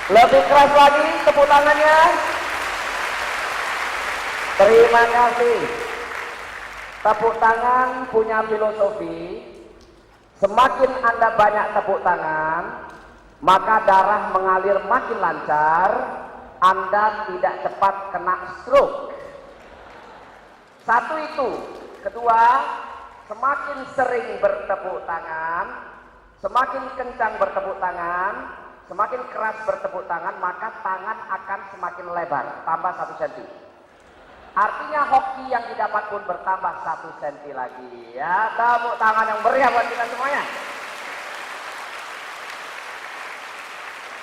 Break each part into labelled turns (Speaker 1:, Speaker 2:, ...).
Speaker 1: Lebih keras lagi tepuk tangannya. Terima kasih. Tepuk tangan punya filosofi. Semakin Anda banyak tepuk tangan, maka darah mengalir makin lancar. Anda tidak cepat kena stroke. Satu itu. Kedua, semakin sering bertepuk tangan, semakin kencang bertepuk tangan, semakin keras bertepuk tangan, maka tangan akan semakin lebar, tambah 1 cm. Artinya hoki yang didapat pun bertambah 1 cm lagi. Ya, tepuk tangan yang meriah buat kita semuanya.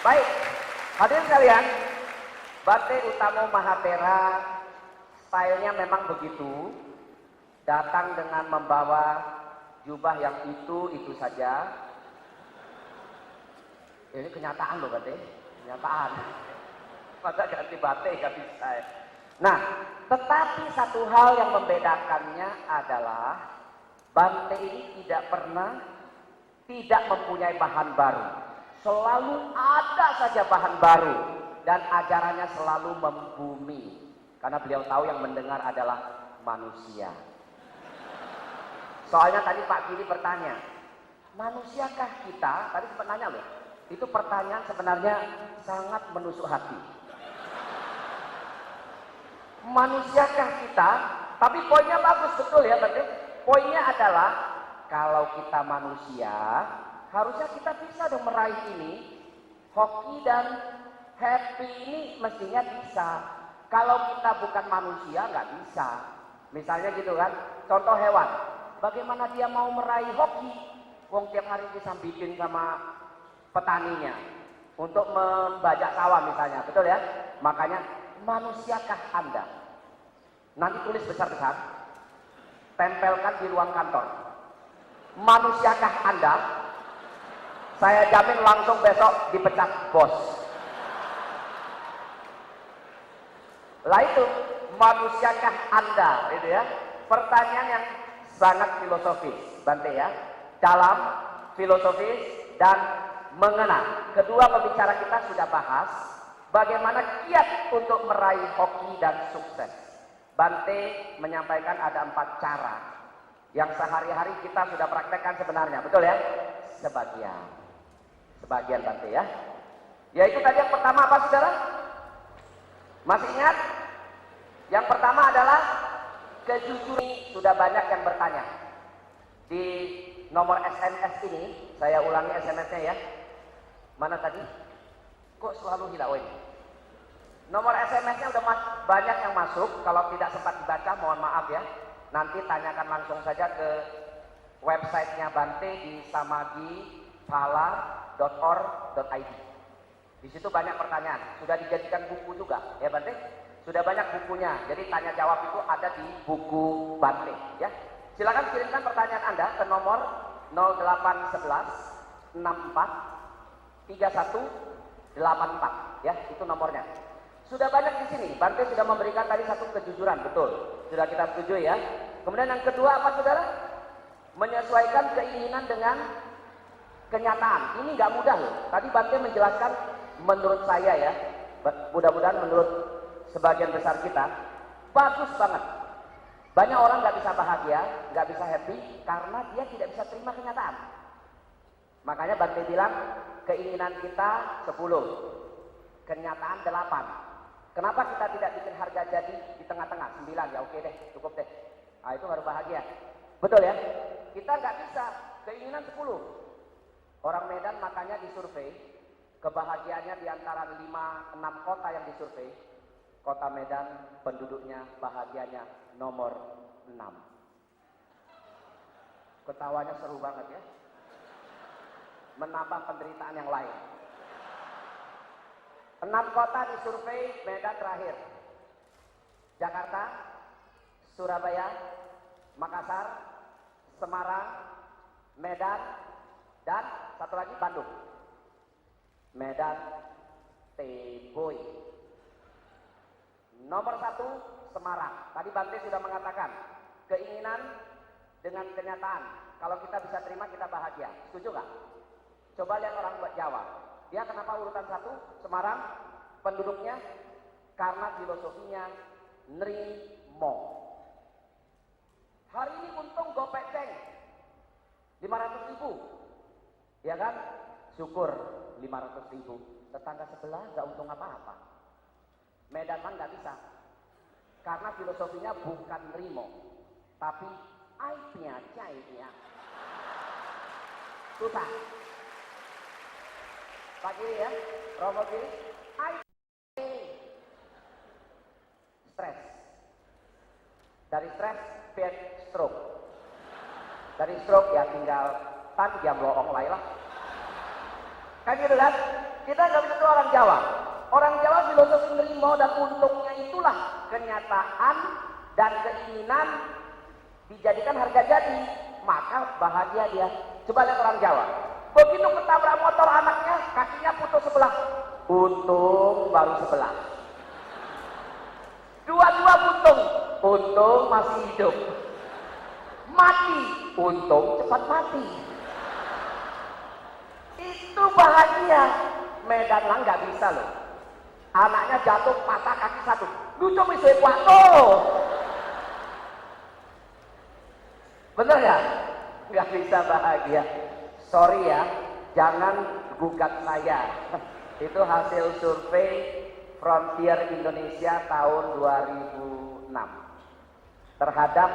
Speaker 1: Baik, hadirin sekalian, Bante Utamo Mahathera stylenya memang begitu. Datang dengan membawa jubah yang itu saja. Ini kenyataan loh Bante, kenyataan. Masa ganti Bante ganti saya. Nah, tetapi satu hal yang membedakannya adalah Bante ini tidak pernah tidak mempunyai bahan baru. Selalu ada saja bahan baru dan ajarannya selalu membumi. Karena beliau tahu yang mendengar adalah manusia. Soalnya tadi Pak Giri bertanya, manusiakah kita? Tadi sempat nanya loh. Itu pertanyaan sebenarnya sangat menusuk hati. Manusiakah kita? Tapi poinnya bagus betul ya, Bante. Poinnya adalah kalau kita manusia, harusnya kita bisa dong meraih ini. Hoki dan happy ini mestinya bisa. Kalau kita bukan manusia nggak bisa. Misalnya gitu kan, contoh hewan. Bagaimana dia mau meraih hoki? Wong tiap hari disambitin sama petaninya untuk membajak sawah misalnya, betul ya? Makanya manusiakah Anda? Nanti tulis besar-besar, tempelkan di ruang kantor. Manusiakah Anda? Saya jamin langsung besok dipecat bos. Lah itu, manusiakah Anda? Itu ya. Pertanyaan yang sangat filosofis, Bante ya. Dalam, filosofis, dan mengena. Kedua pembicara kita sudah bahas bagaimana kiat untuk meraih hoki dan sukses. Bante menyampaikan ada 4 cara yang sehari-hari kita sudah praktekkan sebenarnya, betul ya? Sebagian Bante ya. Yaitu tadi yang pertama apa saudara? Masih ingat? Yang pertama adalah kejujuran. Sudah banyak yang bertanya di nomor SMS ini. Saya ulangi SMS-nya ya. Mana tadi? Kok selalu hilang ini? Nomor SMS-nya udah banyak yang masuk. Kalau tidak sempat dibaca, mohon maaf ya. Nanti tanyakan langsung saja ke websitenya Bante di samagipala.org.id. Di situ banyak pertanyaan. Sudah dijadikan buku juga ya Bante. Sudah banyak bukunya. Jadi tanya jawab itu ada di buku Bante ya. Silakan kirimkan pertanyaan Anda ke nomor 0811 64 3184 ya, itu nomornya. Sudah banyak di sini. Bante sudah memberikan tadi satu kejujuran, betul. Sudah kita setuju ya. Kemudian yang kedua apa saudara? Menyesuaikan keinginan dengan kenyataan. Ini nggak mudah loh. Tadi Bante menjelaskan menurut saya ya. Mudah-mudahan menurut sebagian besar kita bagus banget. Banyak orang nggak bisa bahagia, nggak bisa happy karena dia tidak bisa terima kenyataan. Makanya Bante bilang keinginan kita 10, kenyataan 8. Kenapa kita tidak bikin harga jadi di tengah-tengah 9? Ya oke deh, cukup deh. Nah itu baru bahagia. Betul ya? Kita nggak bisa, keinginan 10. Orang Medan makanya disurvei, kebahagiaannya di antara 5-6 kota yang disurvei. Kota Medan penduduknya bahagianya nomor 6. Ketawanya seru banget ya. Menambah penderitaan yang lain. 6 kota disurvei, Medan terakhir. Jakarta, Surabaya, Makassar, Semarang, Medan, dan satu lagi Bandung. Medan, Teboy. Nomor 1 Semarang. Tadi Bante sudah mengatakan keinginan dengan kenyataan. Kalau kita bisa terima kita bahagia. Setuju nggak? Coba lihat orang buat Jawa. Dia kenapa urutan 1? Semarang penduduknya karena filosofinya nerimo. Hari ini untung gopek ceng 500.000, ya kan? Syukur 500.000. Tetangga sebelah nggak untung apa-apa. Medan mah nggak bisa, karena filosofinya bukan nerimo, tapi aibnya cairnya. Susah. Pak kiri ya, Romo kiri. Stres. Dari stres, bed stroke. Dari stroke ya tinggal tan jam loong lah. Kan gitu kan? Kita nggak bisa tuh orang Jawa. Orang Jawa filosofi nerimo dan untungnya itulah kenyataan dan keinginan dijadikan harga jadi, maka bahagia dia. Coba lihat orang Jawa. Begitu ketabrak motor anaknya, kakinya putus sebelah. Untung baru sebelah. Dua-dua buntung. Untung masih hidup. Mati. Untung cepat mati. Itu bahagia. Medan lah nggak bisa loh. Anaknya jatuh patah kaki satu. Lu cuma bisa tuh. Bener ya? Nggak bisa bahagia. Sorry ya, jangan gugat saya. Itu hasil survei Frontier Indonesia tahun 2006 terhadap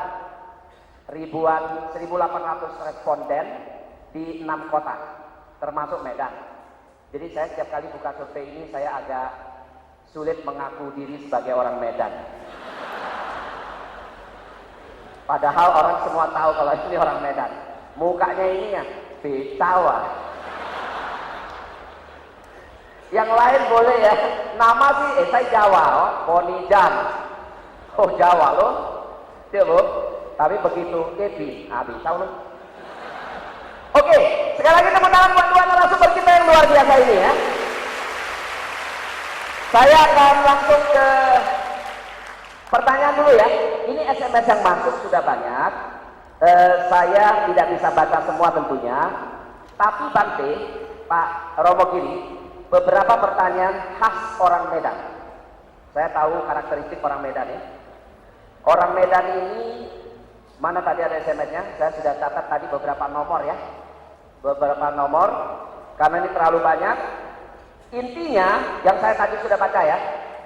Speaker 1: 1.800 responden di 6 kota, termasuk Medan. Jadi saya setiap kali buka survei ini saya agak sulit mengaku diri sebagai orang Medan. Padahal orang semua tahu kalau ini orang Medan. Mukanya ini ya Betawa. Yang lain boleh ya. Nama sih saya Jawa, oh, Bonijan. Oh Jawa loh. Dia loh. Tapi begitu Ebi, habis tahu loh. Oke, sekali lagi tepuk tangan buat dua narasumber kita yang luar biasa ini ya. Saya akan langsung ke pertanyaan dulu ya. Ini SMS yang masuk sudah banyak. Saya tidak bisa baca semua tentunya. Tapi Bante, Pak Romo Giri, beberapa pertanyaan khas orang Medan. Saya tahu karakteristik orang Medan ya. Orang Medan ini, mana tadi ada SMS-nya? Saya sudah catat tadi beberapa nomor ya. Beberapa nomor, karena ini terlalu banyak. Intinya, yang saya tadi sudah baca ya,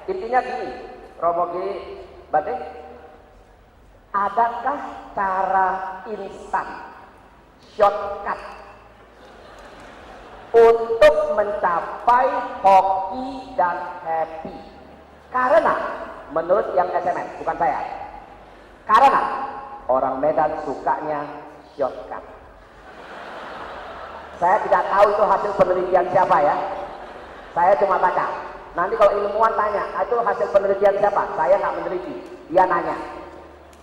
Speaker 1: intinya gini, Romo Giri, Bante, adakah cara instan, shortcut, untuk mencapai hoki dan happy? Karena, menurut yang SMS, bukan saya, karena orang Medan sukanya shortcut. Saya tidak tahu itu hasil penelitian siapa ya. Saya cuma baca. Nanti kalau ilmuwan tanya, itu hasil penelitian siapa? Saya nggak meneliti. Dia nanya.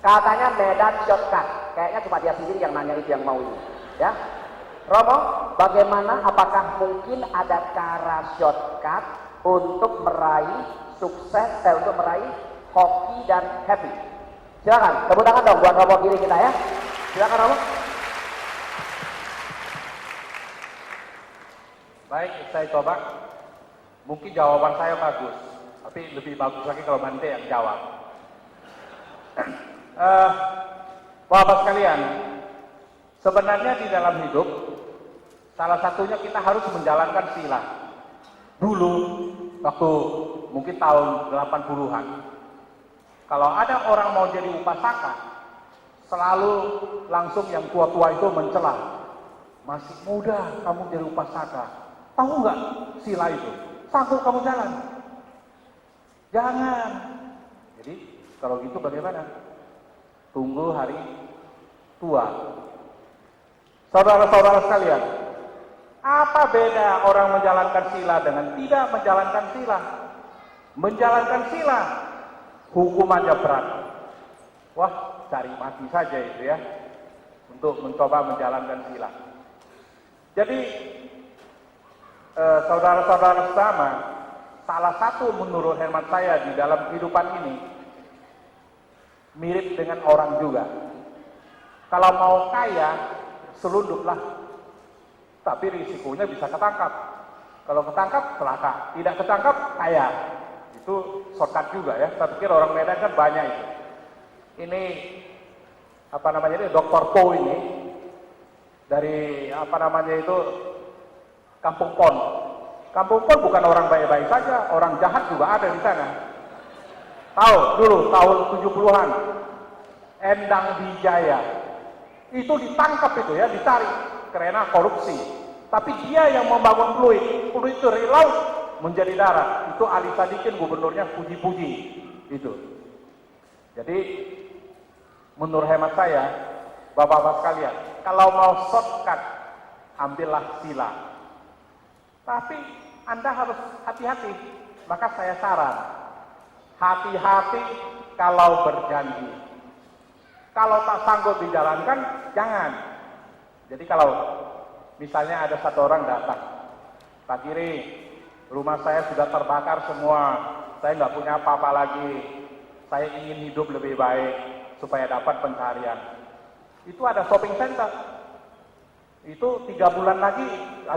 Speaker 1: Katanya Medan shortcut. Kayaknya cuma dia sendiri yang nanya itu, yang mau ini. Ya. Romo, bagaimana? Apakah mungkin ada cara shortcut untuk meraih sukses, untuk meraih hoki dan happy? Silakan, tepuk tangan dong buat Romo Giri kita ya. Silakan Romo.
Speaker 2: Baik, saya coba. Mungkin jawaban saya bagus, tapi lebih bagus lagi kalau Bante yang jawab. Bapak sekalian, sebenarnya di dalam hidup, salah satunya kita harus menjalankan sila. Dulu, waktu mungkin tahun 80-an, kalau ada orang mau jadi upasaka, selalu langsung yang tua-tua itu mencela. Masih muda kamu jadi upasaka. Tahu nggak sila itu? Sanggup kamu jalan? Jangan. Jadi kalau gitu bagaimana? Tunggu hari tua. Saudara-saudara sekalian, apa beda orang menjalankan sila dengan tidak menjalankan sila? Menjalankan sila, hukumannya berat. Wah, cari mati saja itu ya, untuk mencoba menjalankan sila. Jadi, saudara-saudara sama, salah satu menurut hemat saya di dalam kehidupan ini mirip dengan orang juga. Kalau mau kaya, selunduplah, tapi risikonya bisa ketangkap. Kalau ketangkap, celaka. Tidak ketangkap, kaya. Itu shortcut juga ya. Saya pikir orang Medan kan banyak itu. Ini, apa namanya ini, Dr. Po ini, dari, apa namanya itu, Kampung Pon. Kampung Pon bukan orang baik-baik saja, orang jahat juga ada di sana. Tahu dulu, tahun 70-an, Endang Wijaya. Itu ditangkap itu ya, ditarik, karena korupsi. Tapi dia yang membangun Pluit. Pluit itu Riau menjadi darat. Itu Ali Sadikin gubernurnya puji-puji. Itu. Jadi menurut hemat saya, Bapak-bapak sekalian, kalau mau shortcut, ambillah sila. Tapi Anda harus hati-hati. Maka saya saran, hati-hati kalau berjanji. Kalau tak sanggup dijalankan, jangan. Jadi kalau misalnya ada satu orang datang, Pak Giri, rumah saya sudah terbakar semua, saya nggak punya apa-apa lagi, saya ingin hidup lebih baik supaya dapat pencarian. Itu ada shopping center, itu 3 bulan lagi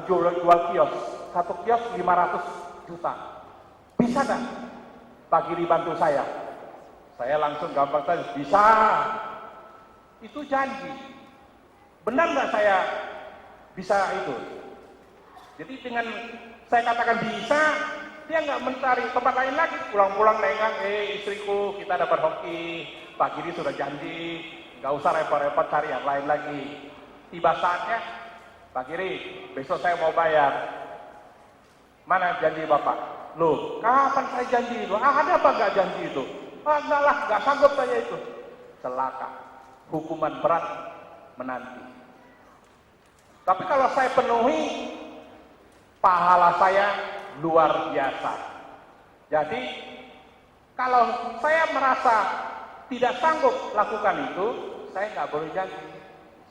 Speaker 2: jual kios, satu kios 500 juta. Bisa nggak Pak Giri bantu saya? Saya langsung gampang saja, bisa. Itu janji. Benar nggak saya bisa itu? Jadi dengan saya katakan bisa, dia nggak mencari tempat lain lagi. Pulang-pulang nengang, istriku kita dapat hoki, Pak Giri sudah janji, nggak usah repot-repot cari yang lain lagi. Tiba saatnya, Pak Giri, besok saya mau bayar. Mana janji Bapak? Loh, kapan saya janji itu? Ada apa nggak janji itu? Enggak lah, nggak sanggup saya itu. Celaka, hukuman berat menanti. Tapi kalau saya penuhi, pahala saya luar biasa. Jadi, kalau saya merasa tidak sanggup lakukan itu, saya nggak boleh janji.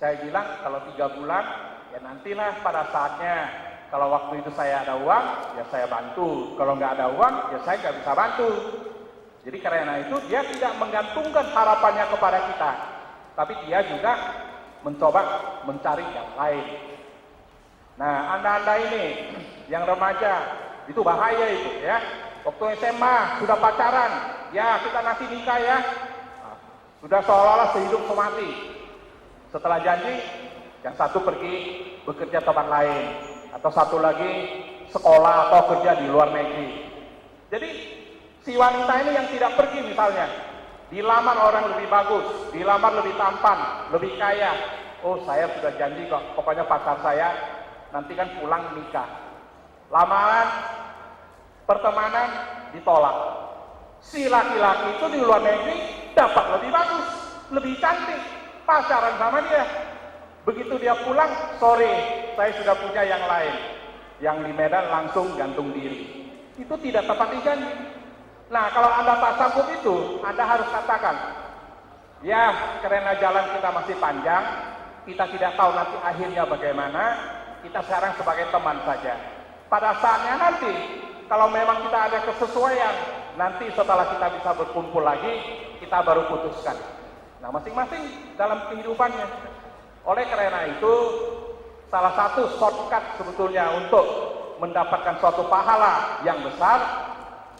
Speaker 2: Saya bilang kalau 3 bulan, ya nantilah pada saatnya. Kalau waktu itu saya ada uang, ya saya bantu. Kalau nggak ada uang, ya saya nggak bisa bantu. Jadi karena itu dia tidak menggantungkan harapannya kepada kita, tapi dia juga mencoba mencari yang lain. Nah, Anda-anda ini yang remaja, itu bahaya itu ya. Waktu SMA sudah pacaran, ya kita nanti nikah ya. Nah, sudah seolah-olah sehidup semati. Setelah janji, yang satu pergi bekerja tempat lain, atau satu lagi sekolah atau kerja di luar negeri. Jadi si wanita ini yang tidak pergi misalnya, dilamar orang lebih bagus, dilamar lebih tampan, lebih kaya. Oh, saya sudah janji kok, pokoknya pacar saya nanti kan pulang nikah. Lamaran, pertemanan ditolak. Si laki-laki itu di luar negeri dapat lebih bagus, lebih cantik, pacaran sama dia. Begitu dia pulang, sore saya sudah punya yang lain. Yang di Medan langsung gantung diri. Itu tidak tepat di janji. Nah, kalau Anda tak sanggup itu, Anda harus katakan, ya karena jalan kita masih panjang, kita tidak tahu nanti akhirnya bagaimana, kita sekarang sebagai teman saja. Pada saatnya nanti, kalau memang kita ada kesesuaian, nanti setelah kita bisa berkumpul lagi, kita baru putuskan. Nah, masing-masing dalam kehidupannya. Oleh karena itu, salah satu shortcut sebetulnya untuk mendapatkan suatu pahala yang besar,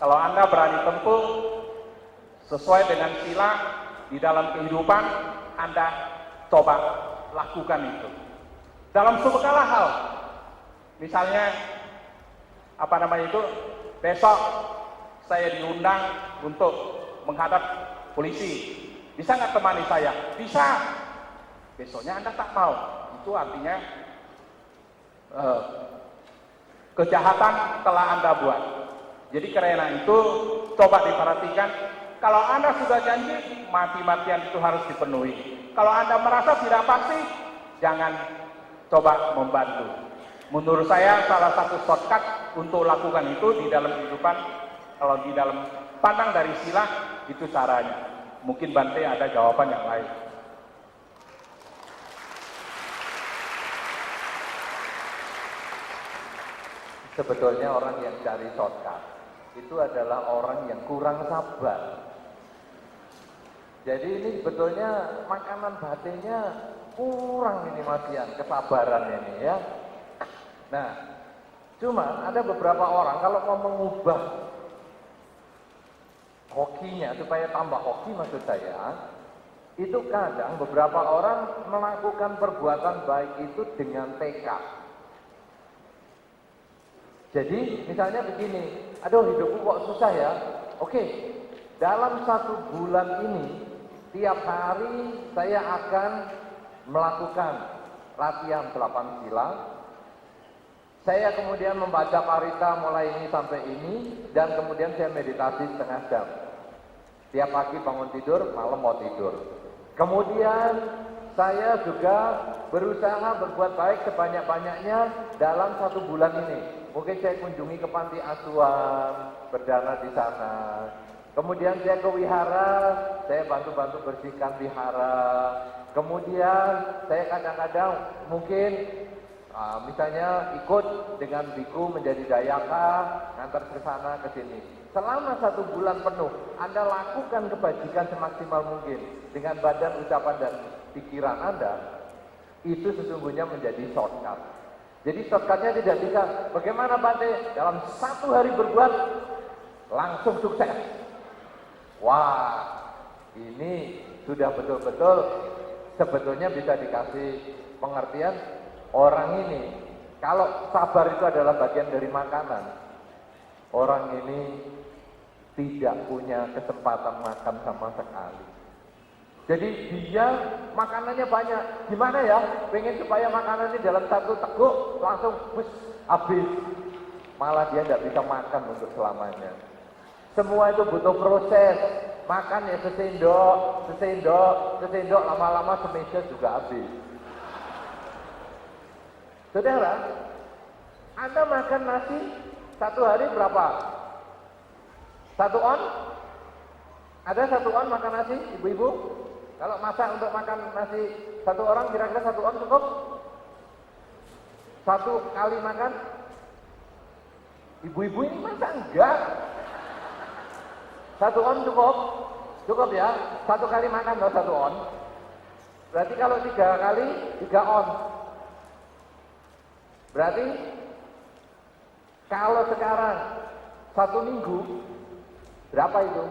Speaker 2: kalau Anda berani tempuh sesuai dengan sila di dalam kehidupan, Anda coba lakukan itu. Dalam segala hal, misalnya apa namanya itu, besok saya diundang untuk menghadap polisi, bisa nggak temani saya? Bisa. Besoknya Anda tak mau, itu artinya kejahatan telah Anda buat. Jadi karena itu coba diperhatikan, kalau Anda sudah janji, mati-matian itu harus dipenuhi. Kalau Anda merasa tidak pasti, jangan coba membantu. Menurut saya salah satu shortcut untuk lakukan itu di dalam kehidupan, kalau di dalam pandang dari sila, itu caranya. Mungkin Bante ada jawaban yang lain.
Speaker 3: Sebetulnya orang yang cari shortcut itu adalah orang yang kurang sabar. Jadi ini sebetulnya makanan batinnya kurang ini Mas Ian, kesabaran ini ya. Nah, Cuma ada beberapa orang kalau mau mengubah hokinya supaya tambah hoki maksud saya, itu kadang beberapa orang melakukan perbuatan baik itu dengan tekad. Jadi misalnya begini, aduh hidupku kok susah ya. Oke, dalam 1 bulan ini tiap hari saya akan melakukan latihan 8 sila. Saya kemudian membaca parita mulai ini sampai ini, dan kemudian saya meditasi setengah jam. Tiap pagi bangun tidur, malam mau tidur. Kemudian saya juga berusaha berbuat baik sebanyak-banyaknya dalam 1 bulan ini. Mungkin saya kunjungi ke panti asuhan, berdana di sana. Kemudian saya ke wihara, saya bantu-bantu bersihkan wihara. Kemudian saya kadang-kadang mungkin misalnya ikut dengan biku menjadi dayaka, ngantar ke sana ke sini. Selama 1 bulan penuh, Anda lakukan kebajikan semaksimal mungkin dengan badan, ucapan, dan pikiran Anda, itu sesungguhnya menjadi shortcut. Jadi shortcutnya tidak bisa, bagaimana Bante dalam 1 hari berbuat langsung sukses. Wah, ini sudah betul-betul sebetulnya bisa dikasih pengertian. Orang ini, kalau sabar itu adalah bagian dari makanan, orang ini tidak punya kesempatan makan sama sekali. Jadi dia makanannya banyak. Gimana ya? Pengen supaya makanannya dalam 1 teguk langsung habis. Malah dia tidak bisa makan untuk selamanya. Semua itu butuh proses. Makan ya sesendok, lama-lama semeja juga habis. Saudara, Anda makan nasi 1 hari berapa? 1 on? Ada 1 on makan nasi, ibu-ibu? Kalau masak untuk makan nasi 1 orang, kira-kira 1 on cukup? 1 kali makan? Ibu-ibu ini masa enggak? 1 on cukup? Cukup ya? 1 kali makan loh 1 on. Berarti kalau 3 kali, 3 on. Berarti kalau sekarang 1 minggu berapa itu?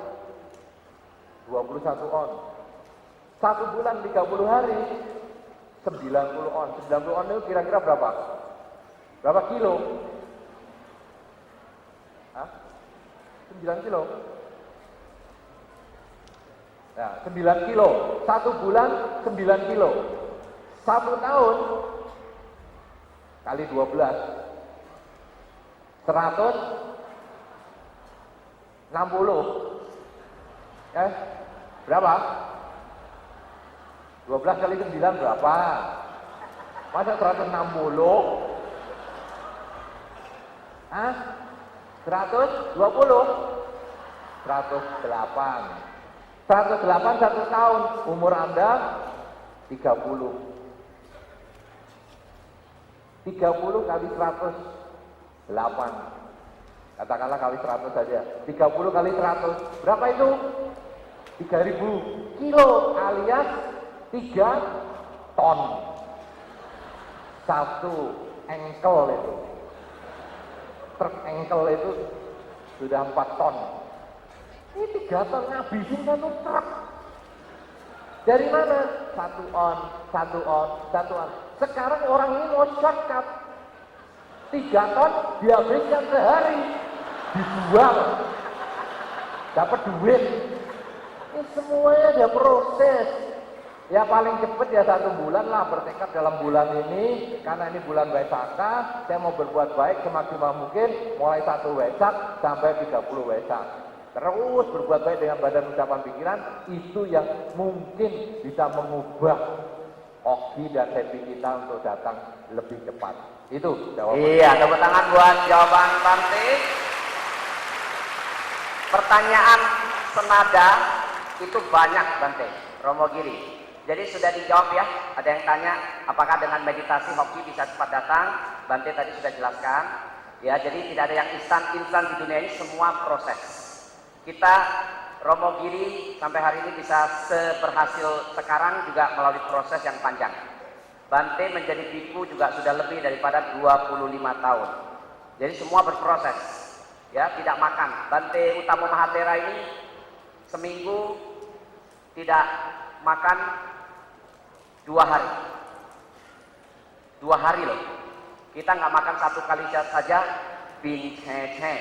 Speaker 3: 21 on. 1 bulan 30 hari 90 on. 90 on itu kira-kira berapa? Berapa kilo? Hah? 9 kilo. Nah, 9 kilo. 1 bulan 9 kilo. 1 tahun kali 12 160. Berapa? 12 kali 9 berapa? Masa 160? Hah? 120? 108. 108 1 tahun. Umur Anda 30. 30 kali 108. Katakanlah kali 100 saja. 30 kali 100. Berapa itu? 3000 kilo alias 3 ton. 1 engkel itu. Truk engkel itu sudah 4 ton. Ini 3 ton ngabisin 1 truk. Dari mana? 1 on, 1 on, 1 on. Sekarang orang ini mau shortcut. 3 ton dihabiskan sehari. Dijual. Dapat duit. Ini semuanya ada proses. Ya paling cepat ya 1 bulan lah, bertekad dalam bulan ini. Karena ini bulan Waisakha, saya mau berbuat baik semaksimal mungkin. Mulai 1 Waisak sampai 30 Waisak. Terus berbuat baik dengan badan, ucapan, pikiran. Itu yang mungkin bisa mengubah hoki dan happy kita untuk datang lebih cepat. Itu jawaban.
Speaker 1: Iya, tepuk tangan buat jawaban Bante. Pertanyaan senada itu banyak Bante, Romo Giri. Jadi sudah dijawab ya. Ada yang tanya apakah dengan meditasi hoki bisa cepat datang? Bante tadi sudah jelaskan. Ya, jadi tidak ada yang instan di dunia ini, semua proses. Kita Romo Giri sampai hari ini bisa seberhasil sekarang juga melalui proses yang panjang. Bante menjadi biku juga sudah lebih daripada 25 tahun. Jadi semua berproses, ya, tidak makan. Bante Utama Mahatera ini seminggu tidak makan 2 hari. 2 hari loh. Kita nggak makan 1 kali saja, bince.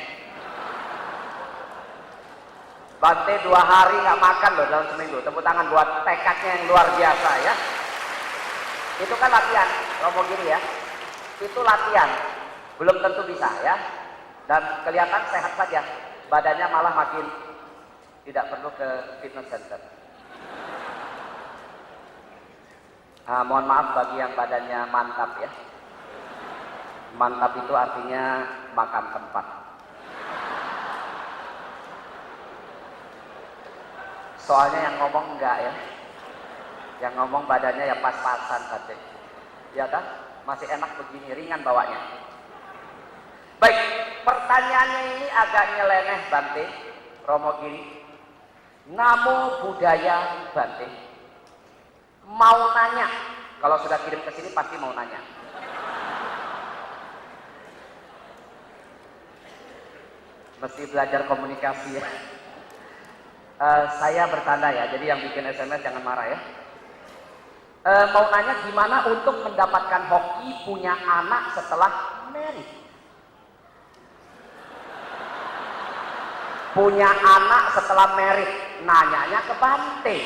Speaker 1: Bante 2 hari nggak makan loh dalam seminggu. Tepuk tangan buat tekadnya yang luar biasa ya. Itu kan latihan, Romo gini ya. Itu latihan, belum tentu bisa ya. Dan kelihatan sehat saja, badannya malah makin tidak perlu ke fitness center. Mohon maaf bagi yang badannya mantap ya. Mantap itu artinya makan tempat. Soalnya yang ngomong enggak ya. Yang ngomong badannya ya pas-pasan tadi. Ya kan? Masih enak begini, ringan bawanya. Baik, pertanyaannya ini agak nyeleneh Bante, Romo Giri. Namo Buddhaya Bante. Mau nanya, kalau sudah kirim ke sini pasti mau nanya. Mesti belajar komunikasi ya. Saya bertanda ya, jadi yang bikin SMS jangan marah ya. Mau nanya gimana untuk mendapatkan hoki punya anak setelah married? Punya anak setelah married, nanyanya ke Bante.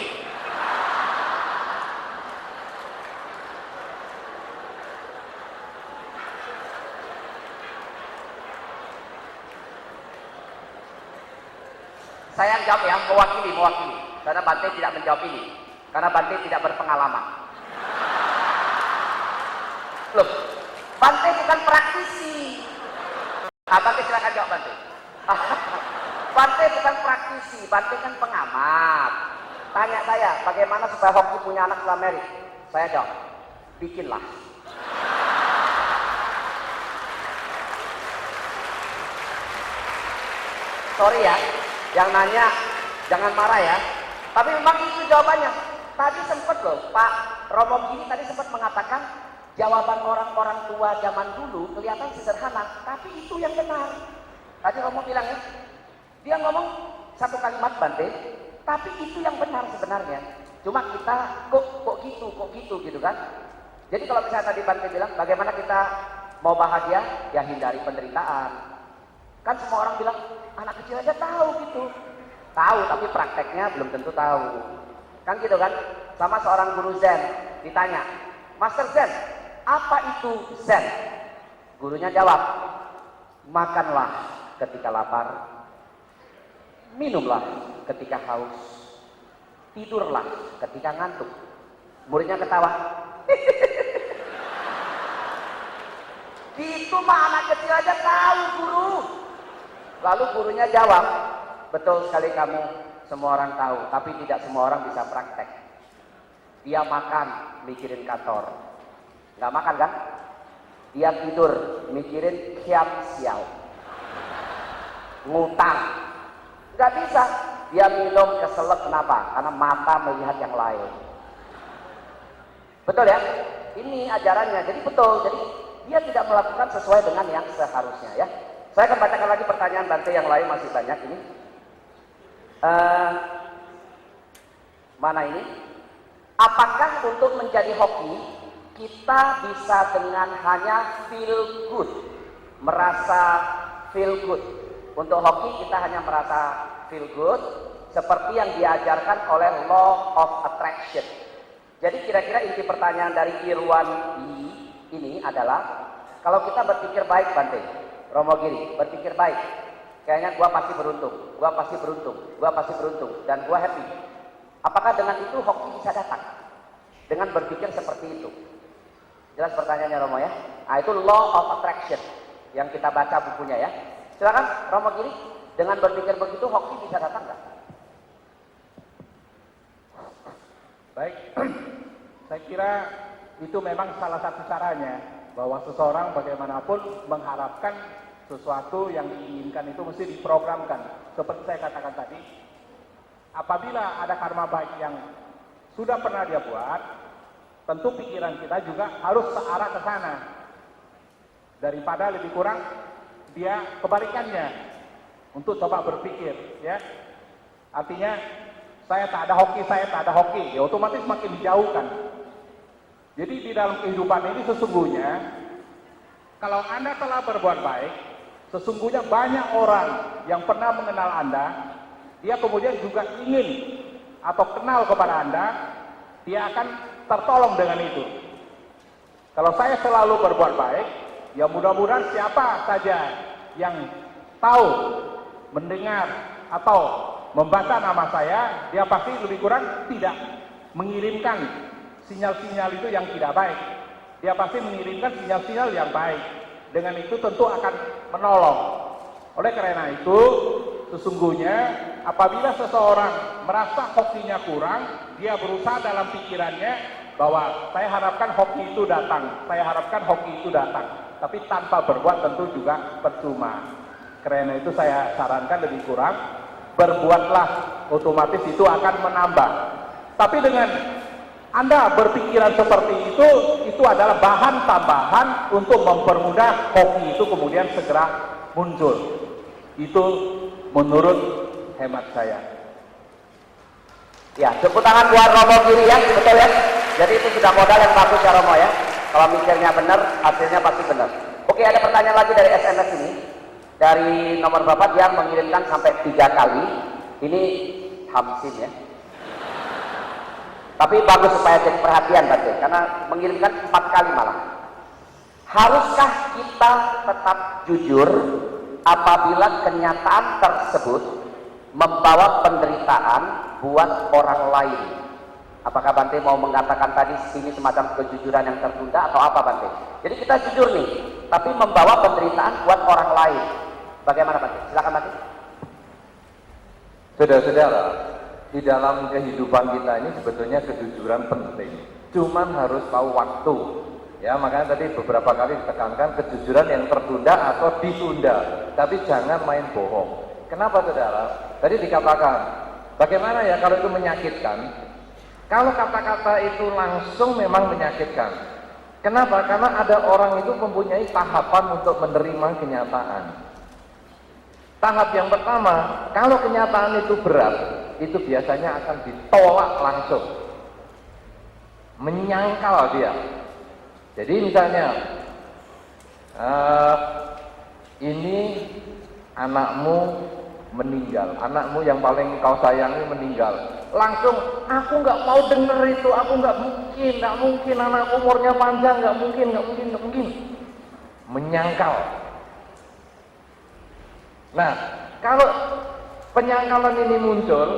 Speaker 1: Saya jawab ya, mewakili. Karena Bante tidak menjawab ini. Karena Bante tidak berpengalaman. Loh, Bante bukan praktisi. Bante silakan jawab Bante. Bante bukan praktisi, Bante kan pengamat. Tanya saya, bagaimana supaya hoki punya anak setelah married? Saya jawab, bikinlah. Sorry ya, yang nanya jangan marah ya. Tapi memang itu jawabannya. Tadi sempat loh, Pak Romo Giri tadi sempat mengatakan jawaban orang-orang tua zaman dulu kelihatan sederhana, tapi itu yang benar. Tadi Romo bilang ya, dia ngomong satu kalimat Bante, tapi itu yang benar sebenarnya. Cuma kita kok gitu gitu kan. Jadi kalau misalnya tadi Bante bilang, bagaimana kita mau bahagia? Ya hindari penderitaan. Kan semua orang bilang, anak kecil aja tahu gitu. Tahu, tapi prakteknya belum tentu tahu. Kan gitu kan? Sama seorang guru Zen ditanya, Master Zen, apa itu Zen? Gurunya jawab, makanlah ketika lapar, minumlah ketika haus, tidurlah ketika ngantuk. Muridnya ketawa. Itu mah anak kecil aja tahu guru. Lalu gurunya jawab, betul sekali kamu, semua orang tahu, tapi tidak semua orang bisa praktek. Dia makan, mikirin kantor. Nggak makan kan? Dia tidur, mikirin siap siau. Ngutang. Nggak bisa. Dia minum keselak, kenapa? Karena mata melihat yang lain. Betul ya? Ini ajarannya, jadi betul. Jadi dia tidak melakukan sesuai dengan yang seharusnya ya. Saya akan bacakan lagi pertanyaan Bante yang lain, masih banyak ini. Mana ini? Apakah untuk menjadi hoki kita bisa dengan hanya feel good, merasa feel good? Untuk hoki kita hanya merasa feel good, seperti yang diajarkan oleh Law of Attraction. Jadi kira-kira inti pertanyaan dari Irwan ini adalah, kalau kita berpikir baik Bante, Romo Giri, berpikir baik, kayaknya gua pasti beruntung, dan gua happy. Apakah dengan itu hoki bisa datang? Dengan berpikir seperti itu. Jelas pertanyaannya Romo ya? Nah itu Law of Attraction yang kita baca bukunya ya. Silakan Romo Giri, dengan berpikir begitu hoki bisa datang nggak?
Speaker 2: Baik, saya kira itu memang salah satu caranya, bahwa seseorang bagaimanapun mengharapkan sesuatu yang diinginkan itu mesti diprogramkan. Seperti saya katakan tadi, apabila ada karma baik yang sudah pernah dia buat, tentu pikiran kita juga harus searah ke sana. Daripada lebih kurang dia kebalikannya untuk coba berpikir, ya. Artinya saya tak ada hoki, ya otomatis makin dijauhkan. Jadi di dalam kehidupan ini sesungguhnya kalau Anda telah berbuat baik, sesungguhnya banyak orang yang pernah mengenal Anda, dia kemudian juga ingin atau kenal kepada Anda, dia akan tertolong dengan itu. Kalau saya selalu berbuat baik, ya mudah-mudahan siapa saja yang tahu, mendengar, atau membaca nama saya, dia pasti lebih kurang tidak mengirimkan sinyal-sinyal itu yang tidak baik. Dia pasti mengirimkan sinyal-sinyal yang baik. Dengan itu tentu akan menolong. Oleh karena itu, sesungguhnya apabila seseorang merasa hokinya kurang, dia berusaha dalam pikirannya bahwa saya harapkan hoki itu datang, saya harapkan hoki itu datang. Tapi tanpa berbuat tentu juga percuma. Karena itu saya sarankan lebih kurang, berbuatlah, otomatis itu akan menambah. Tapi dengan Anda berpikiran seperti itu adalah bahan tambahan untuk mempermudah hoki itu kemudian segera muncul. Itu menurut hemat saya.
Speaker 1: Ya, tepuk tangan buat Romo kiri ya, betul ya. Jadi itu sudah modal yang bagus ya Romo ya. Kalau mikirnya benar, hasilnya pasti benar. Oke, ada pertanyaan lagi dari SMS ini. Dari nomor Bapak yang mengirimkan sampai 3 kali. Ini Hamsin ya. Tapi bagus supaya jadi perhatian tadi, karena mengirimkan 4 kali malah. Haruskah kita tetap jujur apabila kenyataan tersebut membawa penderitaan buat orang lain? Apakah Bante mau mengatakan tadi ini semacam kejujuran yang tertunda atau apa Bante? Jadi kita jujur nih, tapi membawa penderitaan buat orang lain. Bagaimana Bante? Silakan Bante.
Speaker 3: Saudara-saudara, di dalam kehidupan kita ini sebetulnya kejujuran penting. Cuman harus tahu waktu. Ya, makanya tadi beberapa kali ditekankan kejujuran yang tertunda atau ditunda. Tapi jangan main bohong. Kenapa saudara? Tadi dikatakan, bagaimana ya kalau itu menyakitkan? Kalau kata-kata itu langsung memang menyakitkan. Kenapa? Karena ada orang itu mempunyai tahapan untuk menerima kenyataan. Tahap yang pertama, kalau kenyataan itu berat, itu biasanya akan ditolak langsung. Menyangkal dia. Jadi misalnya, ini anakmu meninggal, anakmu yang paling kau sayangi meninggal. Langsung, aku nggak mau denger itu, aku nggak mungkin anakku umurnya panjang, nggak mungkin. Menyangkal. Nah, kalau penyangkalan ini muncul,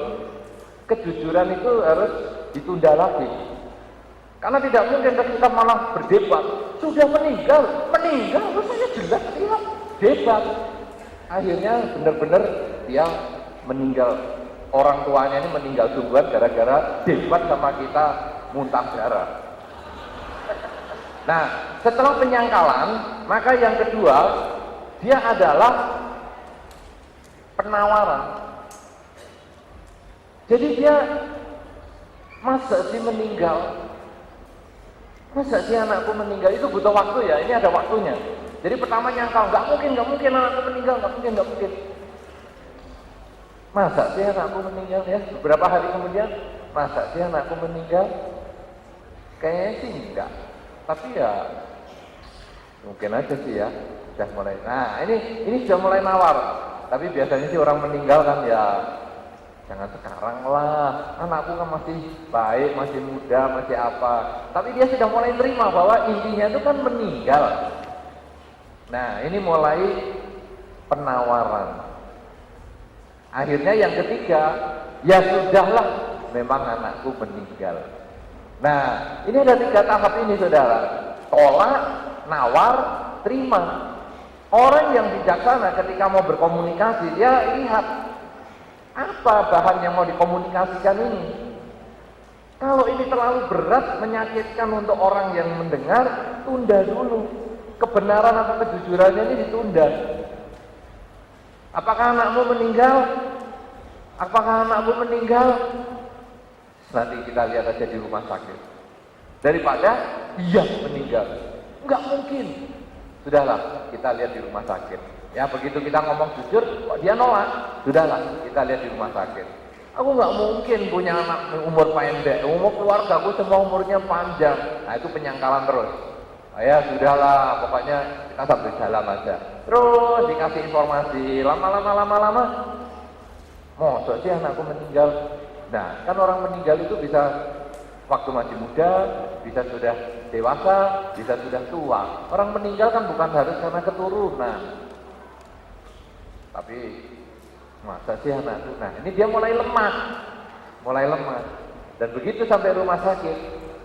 Speaker 3: kejujuran itu harus ditunda lagi. Karena tidak mungkin kita malah berdebat. Sudah meninggal, terus saya jelas dia debat. Akhirnya benar-benar dia meninggal. Orang tuanya ini meninggal duluan gara-gara debat sama kita muntah darah. Nah, setelah penyangkalan, maka yang kedua, dia adalah penawaran. Jadi dia, masa sih meninggal? Masa sih anakku meninggal? Itu butuh waktu ya, ini ada waktunya. Jadi pertama nyangkal, nggak mungkin anakku meninggal, nggak mungkin. Masa sih anakku meninggal ya? Beberapa hari kemudian, masa sih anakku meninggal? Kayaknya sih enggak. Tapi ya, mungkin aja sih ya, sudah mulai. Nah, ini sudah mulai nawar. Tapi biasanya sih orang meninggal kan ya jangan sekarang lah, anakku kan masih baik, masih muda, masih apa. Tapi dia sudah mulai terima bahwa intinya itu kan meninggal. Nah, ini mulai penawaran. Akhirnya yang ketiga, ya sudahlah, memang anakku meninggal. Nah, ini ada 3 tahap ini saudara. Tolak, nawar, terima. Orang yang bijaksana ketika mau berkomunikasi, dia lihat apa bahan yang mau dikomunikasikan ini. Kalau ini terlalu berat, menyakitkan untuk orang yang mendengar, tunda dulu. Kebenaran atau kejujurannya ini ditunda. Apakah anakmu meninggal? Nanti kita lihat aja di rumah sakit. Daripada iya meninggal. Enggak mungkin. Sudahlah, kita lihat di rumah sakit. Ya begitu kita ngomong jujur, kok dia nolak. Sudahlah, kita lihat di rumah sakit. Aku nggak mungkin punya anak umur pendek, umur keluarga aku semua umurnya panjang. Nah itu penyangkalan terus. Ya sudahlah, pokoknya kita sambil jalan aja. Terus dikasih informasi, lama-lama, mosok sih anakku meninggal. Nah kan orang meninggal itu bisa waktu masih muda, bisa sudah dewasa, bisa sudah tua. Orang meninggal kan bukan harus karena keturunan. Tapi masa sih anakku? Nah ini dia mulai lemah. Dan begitu sampai rumah sakit,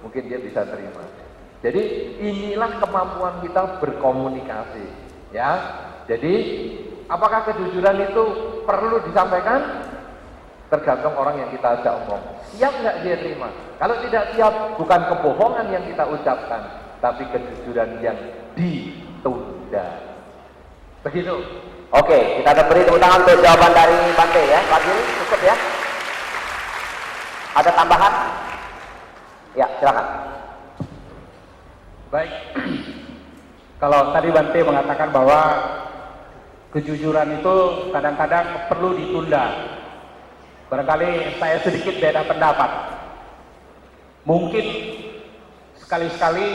Speaker 3: mungkin dia bisa terima. Jadi inilah kemampuan kita berkomunikasi, ya. Jadi apakah kejujuran itu perlu disampaikan? Tergantung orang yang kita ajak omong. Siap nggak dia terima? Kalau tidak siap, bukan kebohongan yang kita ucapkan, tapi kejujuran yang ditunda. Begitu.
Speaker 1: Oke, kita beri tepuk tangan untuk jawaban dari Bante ya. Pak Giri, cukup ya. Ada tambahan? Ya, silakan.
Speaker 2: Baik, kalau tadi Bante mengatakan bahwa kejujuran itu kadang-kadang perlu ditunda. Barangkali saya sedikit beda pendapat. Mungkin sekali-sekali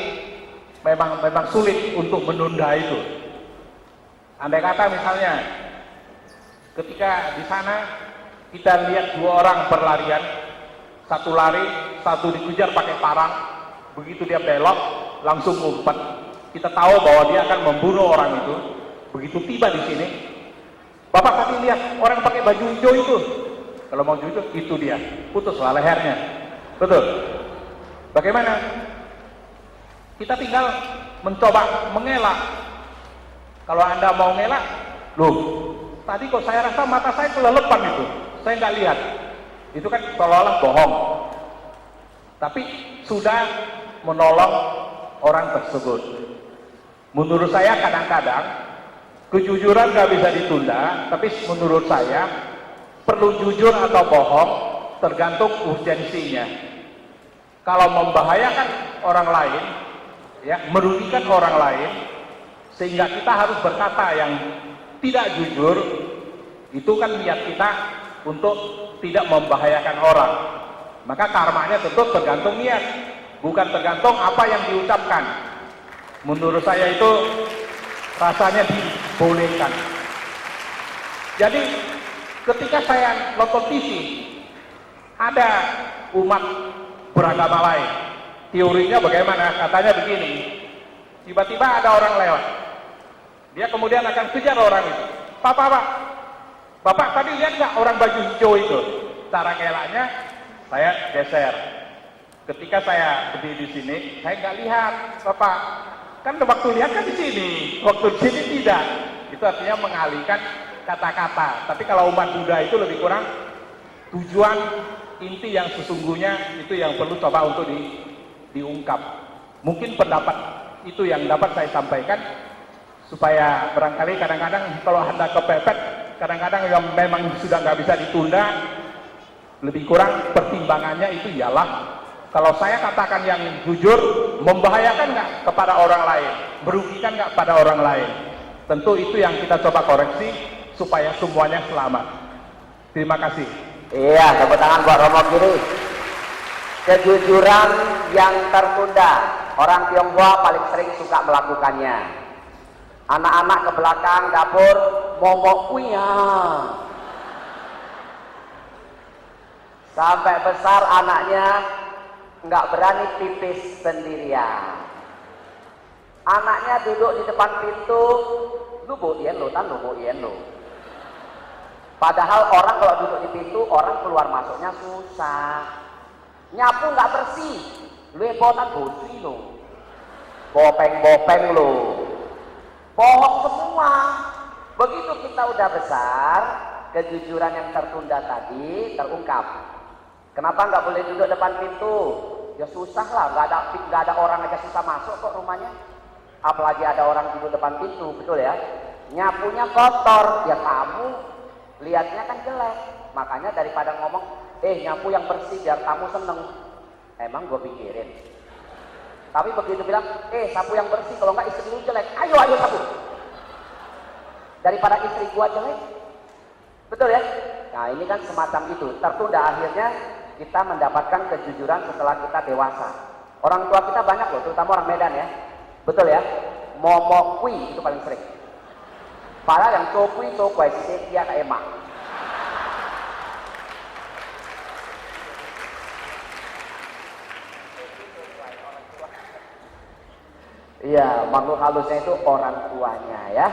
Speaker 2: memang sulit untuk menunda itu. Andai kata misalnya ketika di sana kita lihat dua orang berlarian, satu lari, satu dikejar pakai parang, begitu dia belok langsung ngumpet. Kita tahu bahwa dia akan membunuh orang itu. Begitu tiba di sini, Bapak tadi lihat orang pakai baju hijau itu. Kalau mau jujur, itu dia, putuslah lehernya. Betul. Bagaimana? Kita tinggal mencoba mengelak. Kalau Anda mau ngelak, loh, tadi kok saya rasa mata saya kelelepan itu, saya nggak lihat. Itu kan seolah-olah bohong. Tapi sudah menolong orang tersebut. Menurut saya kadang-kadang kejujuran nggak bisa ditunda, tapi menurut saya perlu jujur atau bohong tergantung urgensinya. Kalau membahayakan orang lain, ya, merugikan orang lain, sehingga kita harus berkata yang tidak jujur, itu kan niat kita untuk tidak membahayakan orang. Maka karmanya tentu tergantung niat, bukan tergantung apa yang diucapkan. Menurut saya itu rasanya dibolehkan. Jadi ketika saya nonton TV, ada umat beragama lain, teorinya bagaimana? Katanya begini, tiba-tiba ada orang lewat, dia kemudian akan kejar orang itu. Bapak tadi lihat nggak orang baju hijau itu? Cara ngelaknya, saya geser. Ketika saya berdiri di sini, saya nggak lihat, Bapak. Kan waktu lihat kan di sini, waktu di sini tidak. Itu artinya mengalihkan kata-kata. Tapi kalau umat Buddha itu lebih kurang tujuan inti yang sesungguhnya itu yang perlu coba untuk diungkap. Mungkin pendapat itu yang dapat saya sampaikan supaya barangkali kadang-kadang kalau Anda kepepet, kadang-kadang yang memang sudah nggak bisa ditunda, lebih kurang pertimbangannya itu ialah kalau saya katakan yang jujur, membahayakan nggak kepada orang lain, merugikan nggak pada orang lain. Tentu itu yang kita coba koreksi supaya semuanya selamat. Terima kasih.
Speaker 1: Iya, tepuk tangan buat Romo Giri. Kejujuran yang tertunda, orang Tionghoa paling sering suka melakukannya. Anak-anak ke belakang dapur, momok kuya. Sampai besar anaknya nggak berani pipis sendirian. Anaknya duduk di depan pintu, lu boien lo, tan lu boien lo. Padahal orang kalau duduk di pintu, orang keluar masuknya susah. Nyapu nggak bersih, lu botan bosi lo. Bopeng-bopeng lo. Bohong semua. Begitu kita udah besar, kejujuran yang tertunda tadi terungkap. Kenapa nggak boleh duduk depan pintu? Ya susah lah, nggak ada orang aja susah masuk kok rumahnya. Apalagi ada orang duduk depan pintu, betul ya? Nyapunya kotor, ya kamu lihatnya kan jelek. Makanya daripada ngomong, nyapu yang bersih biar kamu seneng. Emang gue pikirin. Tapi begitu bilang, sapu yang bersih, kalau nggak istri lu jelek, ayo sapu. daripada istri gua jelek. Betul ya? Nah ini kan semacam itu, tertunda, akhirnya kita mendapatkan kejujuran setelah kita dewasa. Orang tua kita banyak loh, terutama orang Medan ya. Betul ya? Momokui itu paling sering. Padahal yang cokui cokwai setia kayak emak. Iya, makhluk halusnya itu orang tuanya ya.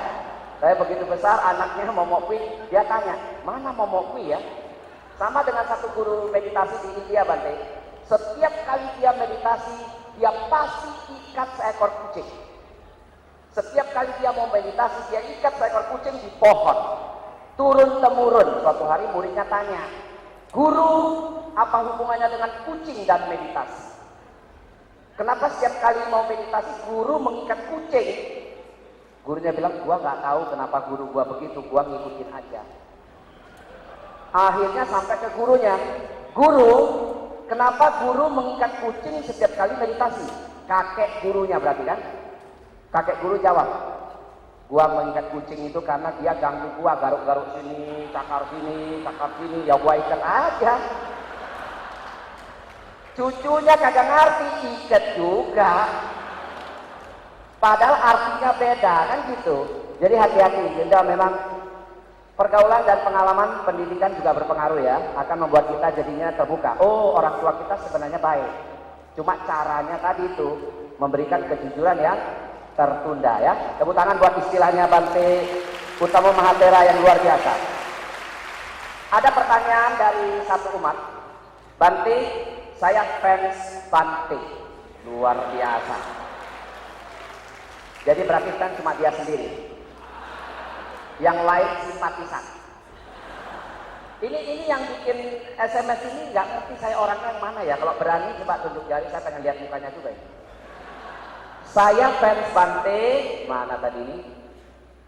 Speaker 1: Saya begitu besar anaknya momokui, dia tanya, mana momokui ya? Sama dengan satu guru meditasi di India, Bante. Setiap kali dia meditasi, dia pasti ikat seekor kucing. Setiap kali dia mau meditasi, dia ikat seekor kucing di pohon. Turun temurun. Suatu hari muridnya tanya, guru, apa hubungannya dengan kucing dan meditasi? Kenapa setiap kali mau meditasi guru mengikat kucing? Gurunya bilang, gua nggak tahu kenapa guru gua begitu, gua ngikutin aja. Akhirnya sampai ke gurunya, guru, kenapa guru mengikat kucing setiap kali meditasi? Kakek gurunya berarti kan? Kakek guru jawab, gua mengikat kucing itu karena dia ganggu gua, garuk-garuk sini, cakar sini, ya gua ikat aja. Cucunya kagak ngerti, ikat juga. Padahal artinya beda kan gitu. Jadi hati-hati, jadi memang pergaulan dan pengalaman pendidikan juga berpengaruh ya, akan membuat kita jadinya terbuka. Oh, orang tua kita sebenarnya baik. Cuma caranya tadi itu memberikan kejujuran yang tertunda ya. Tepuk tangan buat istilahnya Bante Utama Mahatera yang luar biasa. Ada pertanyaan dari satu umat. Bante, saya fans Bante, luar biasa. Jadi berarti kan cuma dia sendiri, yang lain simpatisan. Ini yang bikin SMS ini nggak ngerti saya orangnya yang mana ya. Kalau berani coba tunjuk jari, saya pengen lihat mukanya juga ya. Saya fans Bante, mana tadi ini?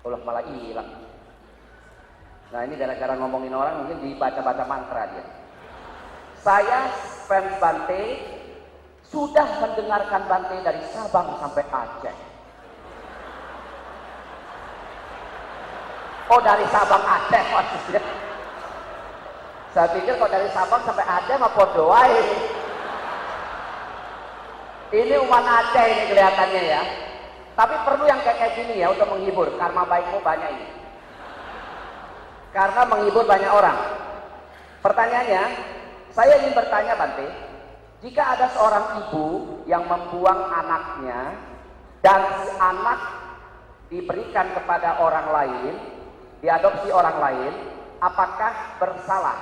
Speaker 1: Allah malah hilang. Nah ini gara-gara ngomongin orang mungkin dibaca-baca mantra dia. Saya fans Bante, sudah mendengarkan Bante dari Sabang sampai Aceh. Oh dari Sabang Aceh maksudnya. Saya pikir kok dari Sabang sampai Aceh mah podo wae. Ini umat Aceh ini kelihatannya ya. Tapi perlu yang kayak gini ya untuk menghibur. Karma baikmu banyak ini. Karena menghibur banyak orang. Pertanyaannya, saya ingin bertanya Bante, jika ada seorang ibu yang membuang anaknya dan si anak diberikan kepada orang lain, diadopsi orang lain, apakah bersalah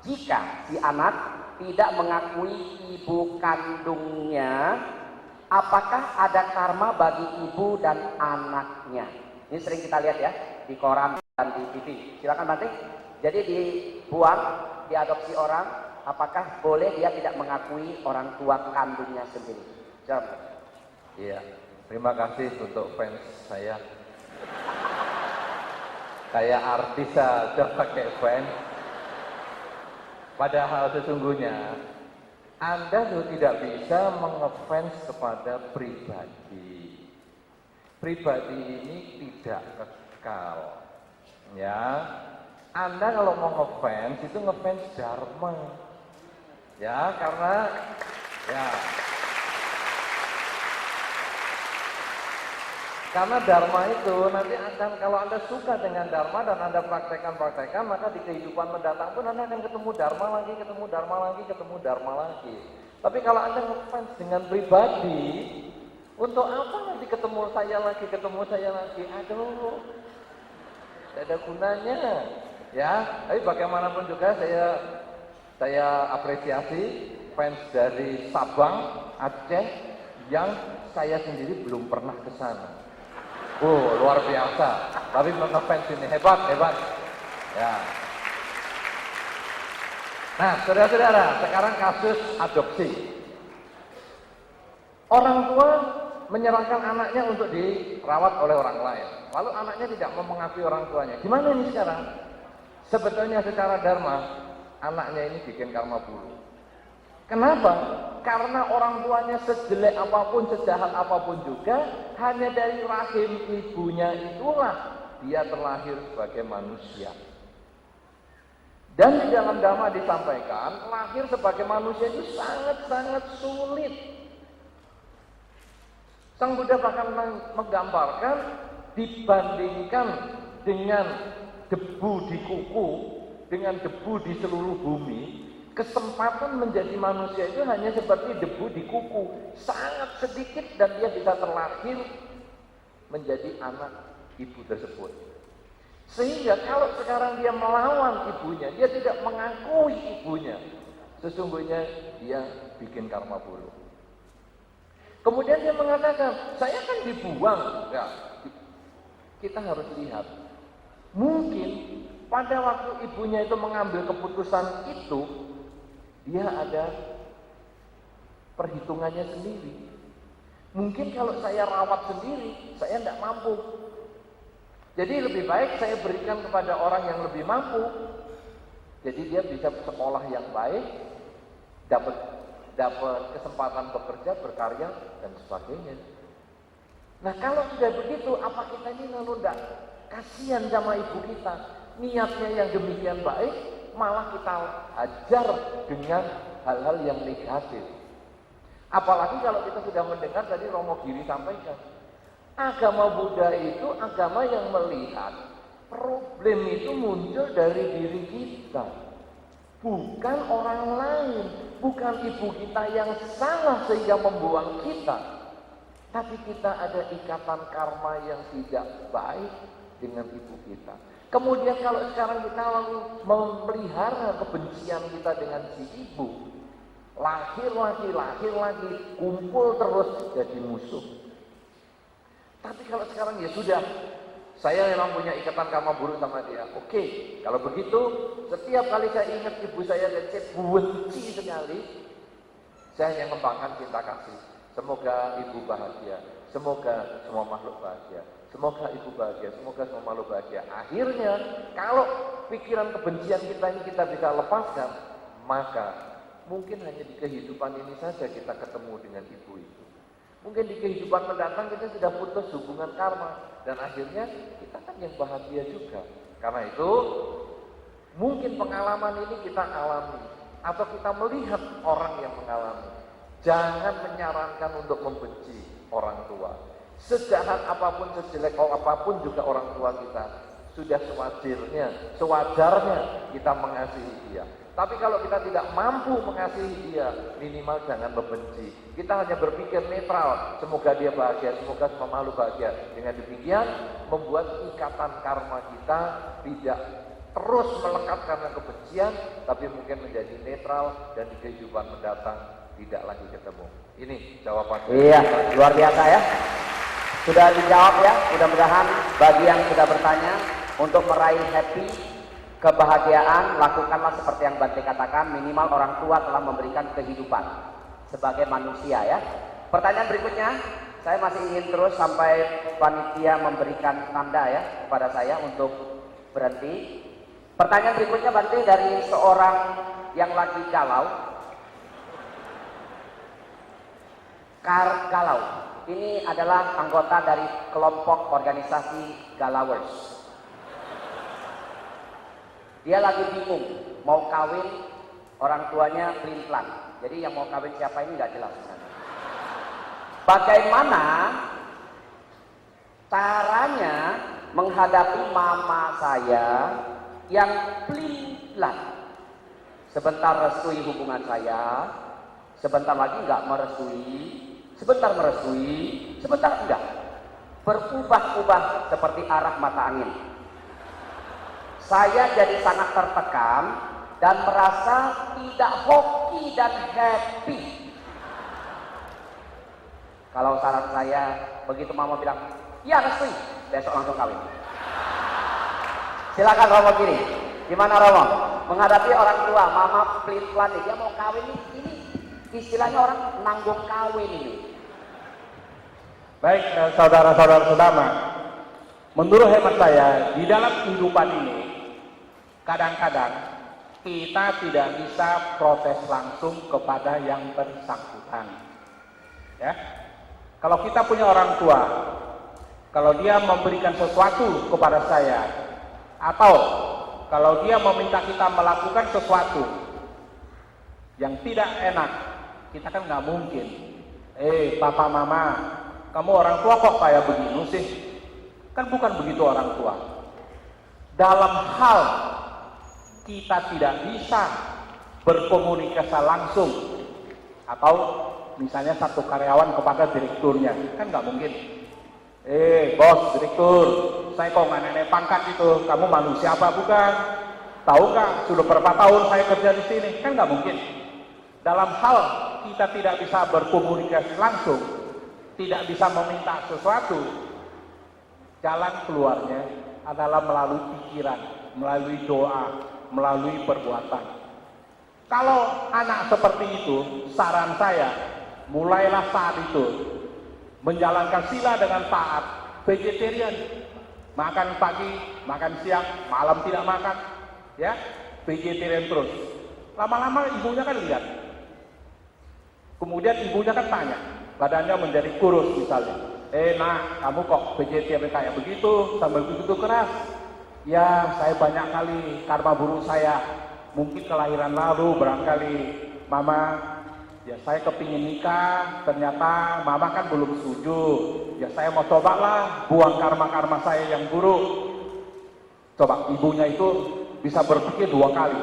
Speaker 1: jika si anak tidak mengakui ibu kandungnya? Apakah ada karma bagi ibu dan anaknya? Ini sering kita lihat ya di koran dan di TV. Silakan Bante. Jadi dibuang, diadopsi orang, apakah boleh dia tidak mengakui orang tua kandungnya sendiri? Jawab.
Speaker 3: Iya, terima kasih untuk fans saya. Kayak artis saja pakai fans. Padahal sesungguhnya Anda tidak bisa mengefans kepada pribadi. Pribadi ini tidak kekal. Ya, Anda kalau mau ngefans itu ngefans Dharma. Ya, karena ya. Karena Dharma itu nanti akan, kalau Anda suka dengan Dharma dan Anda praktekkan, maka di kehidupan mendatang pun Anda akan ketemu Dharma lagi, ketemu Dharma lagi, ketemu Dharma lagi. Tapi kalau Anda ngefans dengan pribadi, untuk apa nanti ketemu saya lagi? Aduh, tidak ada gunanya. Ya, tapi bagaimanapun juga saya apresiasi fans dari Sabang, Aceh, yang saya sendiri belum pernah ke sana. Oh, luar biasa. Tapi ngefans ini hebat. Ya. Nah, saudara-saudara, sekarang kasus adopsi. Orang tua menyerahkan anaknya untuk dirawat oleh orang lain. Lalu anaknya tidak mau mengakui orang tuanya. Gimana ini sekarang? Sebetulnya secara dharma, anaknya ini bikin karma buruk. Kenapa? Karena orang tuanya sejelek apapun, sejahat apapun juga, hanya dari rahim ibunya itulah dia terlahir sebagai manusia. Dan di dalam Dhamma disampaikan, lahir sebagai manusia itu sangat-sangat sulit. Sang Buddha bahkan menggambarkan, dibandingkan dengan debu di kuku, dengan debu di seluruh bumi, kesempatan menjadi manusia itu hanya seperti debu di kuku, sangat sedikit, dan dia bisa terlahir menjadi anak ibu tersebut. Sehingga kalau sekarang dia melawan ibunya, dia tidak mengakui ibunya, sesungguhnya dia bikin karma buruk. Kemudian dia mengatakan, saya kan dibuang. Ya, kita harus lihat, mungkin pada waktu ibunya itu mengambil keputusan itu, dia ada perhitungannya sendiri. Mungkin kalau saya rawat sendiri, saya tidak mampu. Jadi lebih baik saya berikan kepada orang yang lebih mampu. Jadi dia bisa sekolah yang baik, dapat kesempatan bekerja, berkarya, dan sebagainya. Nah kalau sudah begitu, apa kita ini lalu tidak kasihan sama ibu kita? Niatnya yang demikian baik, malah kita ajar dengan hal-hal yang negatif. Apalagi kalau kita sudah mendengar tadi Romo Giri sampaikan, agama Buddha itu agama yang melihat problem itu muncul dari diri kita, bukan orang lain, bukan ibu kita yang salah sehingga membuang kita, tapi kita ada ikatan karma yang tidak baik dengan ibu kita. Kemudian kalau sekarang kita lalu memelihara kebencian kita dengan si ibu, lahir lagi, kumpul terus jadi musuh. Tapi kalau sekarang ya sudah, saya memang punya ikatan karma buruk sama dia. Oke, kalau begitu, setiap kali saya ingat ibu saya dan saya benci sekali, saya hanya ngembangkan cinta kasih. Semoga ibu bahagia, semoga semua makhluk bahagia, semoga ibu bahagia, semoga semua makhluk bahagia. Akhirnya, kalau pikiran kebencian kita ini kita bisa lepaskan, maka mungkin hanya di kehidupan ini saja kita ketemu dengan ibu itu. Mungkin di kehidupan mendatang kita sudah putus hubungan karma, dan akhirnya kita kan yang bahagia juga. Karena itu mungkin pengalaman ini kita alami atau kita melihat orang yang mengalami. Jangan menyarankan untuk membenci orang tua. Sejahat apapun, sejelek apapun juga orang tua kita, sudah sewajarnya kita mengasihi dia. Tapi kalau kita tidak mampu mengasihi dia, minimal jangan membenci. Kita hanya berpikir netral, semoga dia bahagia, semoga semua makhluk bahagia. Dengan demikian, membuat ikatan karma kita tidak terus melekat karena kebencian, tapi mungkin menjadi netral dan di kehidupan mendatang tidak lagi ketemu. Ini jawaban.
Speaker 1: Iya, luar biasa ya. Sudah dijawab ya, mudah-mudahan bagi yang sudah bertanya, untuk meraih happy, kebahagiaan, lakukanlah seperti yang Bante katakan, minimal orang tua telah memberikan kehidupan sebagai manusia ya. Pertanyaan berikutnya, saya masih ingin terus sampai panitia memberikan tanda ya kepada saya untuk berhenti. Pertanyaan berikutnya Bante dari seorang yang lagi galau. Galau. Ini adalah anggota dari kelompok organisasi Galawers. Dia lagi bingung, mau kawin, orang tuanya pelin-pelan. Jadi yang mau kawin siapa ini nggak jelas. Bagaimana caranya menghadapi mama saya yang pelin-pelan? Sebentar restui hubungan saya, sebentar lagi nggak merestui, sebentar merestui, sebentar enggak. Berubah-ubah seperti arah mata angin. Saya jadi sangat tertekan dan merasa tidak hoki dan happy. Kalau saran saya, begitu mama bilang, ya restui, besok langsung kawin. Silakan Romo Giri. Gimana Romo? Menghadapi orang tua, mama pelan-pelan dia mau kawin ini istilahnya orang nanggung kawin ini.
Speaker 2: Baik, saudara-saudara sedama, menurut hemat saya, di dalam kehidupan ini, kadang-kadang kita tidak bisa protes langsung kepada yang bersangkutan. Ya, kalau kita punya orang tua, kalau dia memberikan sesuatu kepada saya, atau kalau dia meminta kita melakukan sesuatu yang tidak enak, kita kan nggak mungkin, papa mama, kamu orang tua kok kayak begini sih? Kan bukan begitu orang tua. Dalam hal kita tidak bisa berkomunikasi langsung, atau misalnya satu karyawan kepada direkturnya, kan nggak mungkin. Bos, direktur, saya kok nggak nenek pangkat itu, kamu manusia apa bukan? Tahu nggak, sudah berapa tahun saya kerja di sini? Kan nggak mungkin. Dalam hal kita tidak bisa berkomunikasi langsung, tidak bisa meminta sesuatu, jalan keluarnya adalah melalui pikiran, melalui doa, melalui perbuatan. Kalau anak seperti itu, saran saya, mulailah saat itu menjalankan sila dengan taat, vegetarian, makan pagi, makan siang, malam tidak makan, ya, vegetarian terus. Lama-lama ibunya kan lihat, kemudian ibunya kan tanya, badannya menjadi kurus misalnya, nak, kamu kok vegetarian kayak begitu, sambil begitu keras? Ya, saya banyak kali karma buruk saya, mungkin kelahiran lalu barangkali, mama, ya saya kepingin nikah, ternyata mama kan belum setuju. Ya saya mau cobalah buang karma-karma saya yang buruk. Coba ibunya itu bisa berpikir 2 kali.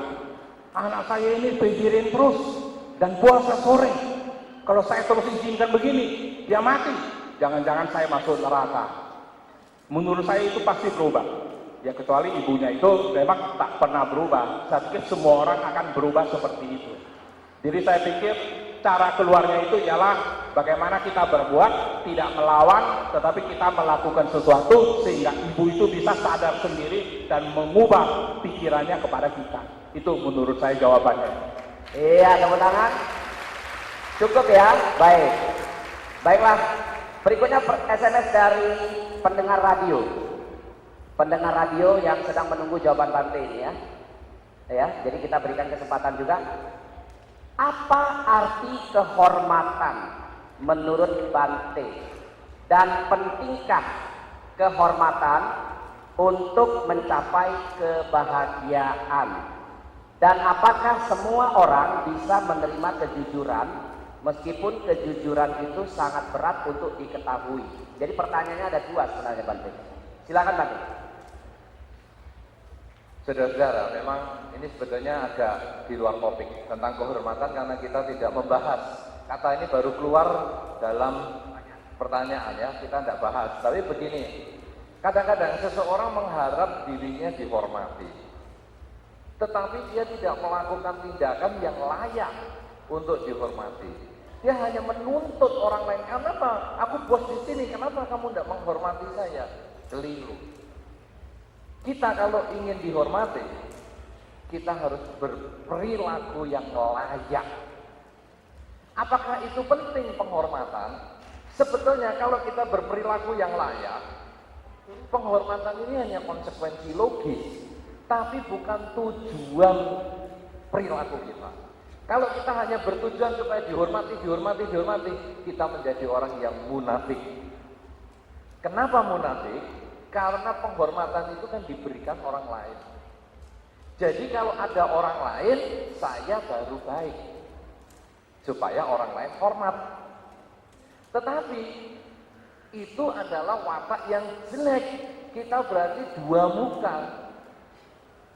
Speaker 2: Anak saya ini vegetarian terus dan puasa sore. Kalau saya terus izinkan begini, dia mati. Jangan-jangan saya masuk neraka. Menurut saya itu pasti berubah. Ya kecuali ibunya itu memang tak pernah berubah. Saya pikir semua orang akan berubah seperti itu. Jadi saya pikir cara keluarnya itu ialah bagaimana kita berbuat, tidak melawan, tetapi kita melakukan sesuatu sehingga ibu itu bisa sadar sendiri dan mengubah pikirannya kepada kita. Itu menurut saya jawabannya.
Speaker 1: Iya, tepuk tangan. Cukup ya, baik. Baiklah, berikutnya SMS dari pendengar radio. Pendengar radio yang sedang menunggu jawaban Bante ini ya. Ya, jadi kita berikan kesempatan juga. Apa arti kehormatan menurut Bante? Dan pentingkah kehormatan untuk mencapai kebahagiaan? Dan apakah semua orang bisa menerima kejujuran meskipun kejujuran itu sangat berat untuk diketahui? Jadi pertanyaannya ada 2 sebenarnya Bante. Silakan Bante.
Speaker 3: Saudara-saudara, memang ini sebetulnya agak di luar topik tentang kehormatan karena kita tidak membahas. Kata ini baru keluar dalam pertanyaan ya, kita tidak bahas. Tapi begini, kadang-kadang seseorang mengharap dirinya dihormati, tetapi dia tidak melakukan tindakan yang layak untuk dihormati. Dia hanya menuntut orang lain, kenapa? Aku bos di sini, kenapa kamu tidak menghormati saya? Keliru. Kita kalau ingin dihormati, kita harus berperilaku yang layak. Apakah itu penting penghormatan? Sebetulnya kalau kita berperilaku yang layak, penghormatan ini hanya konsekuensi logis, tapi bukan tujuan perilaku kita. Kalau kita hanya bertujuan supaya dihormati, kita menjadi orang yang munafik. Kenapa munafik? Karena penghormatan itu kan diberikan orang lain. Jadi kalau ada orang lain, saya baru baik. Supaya orang lain hormat. Tetapi itu adalah watak yang jelek. Kita berarti 2 muka.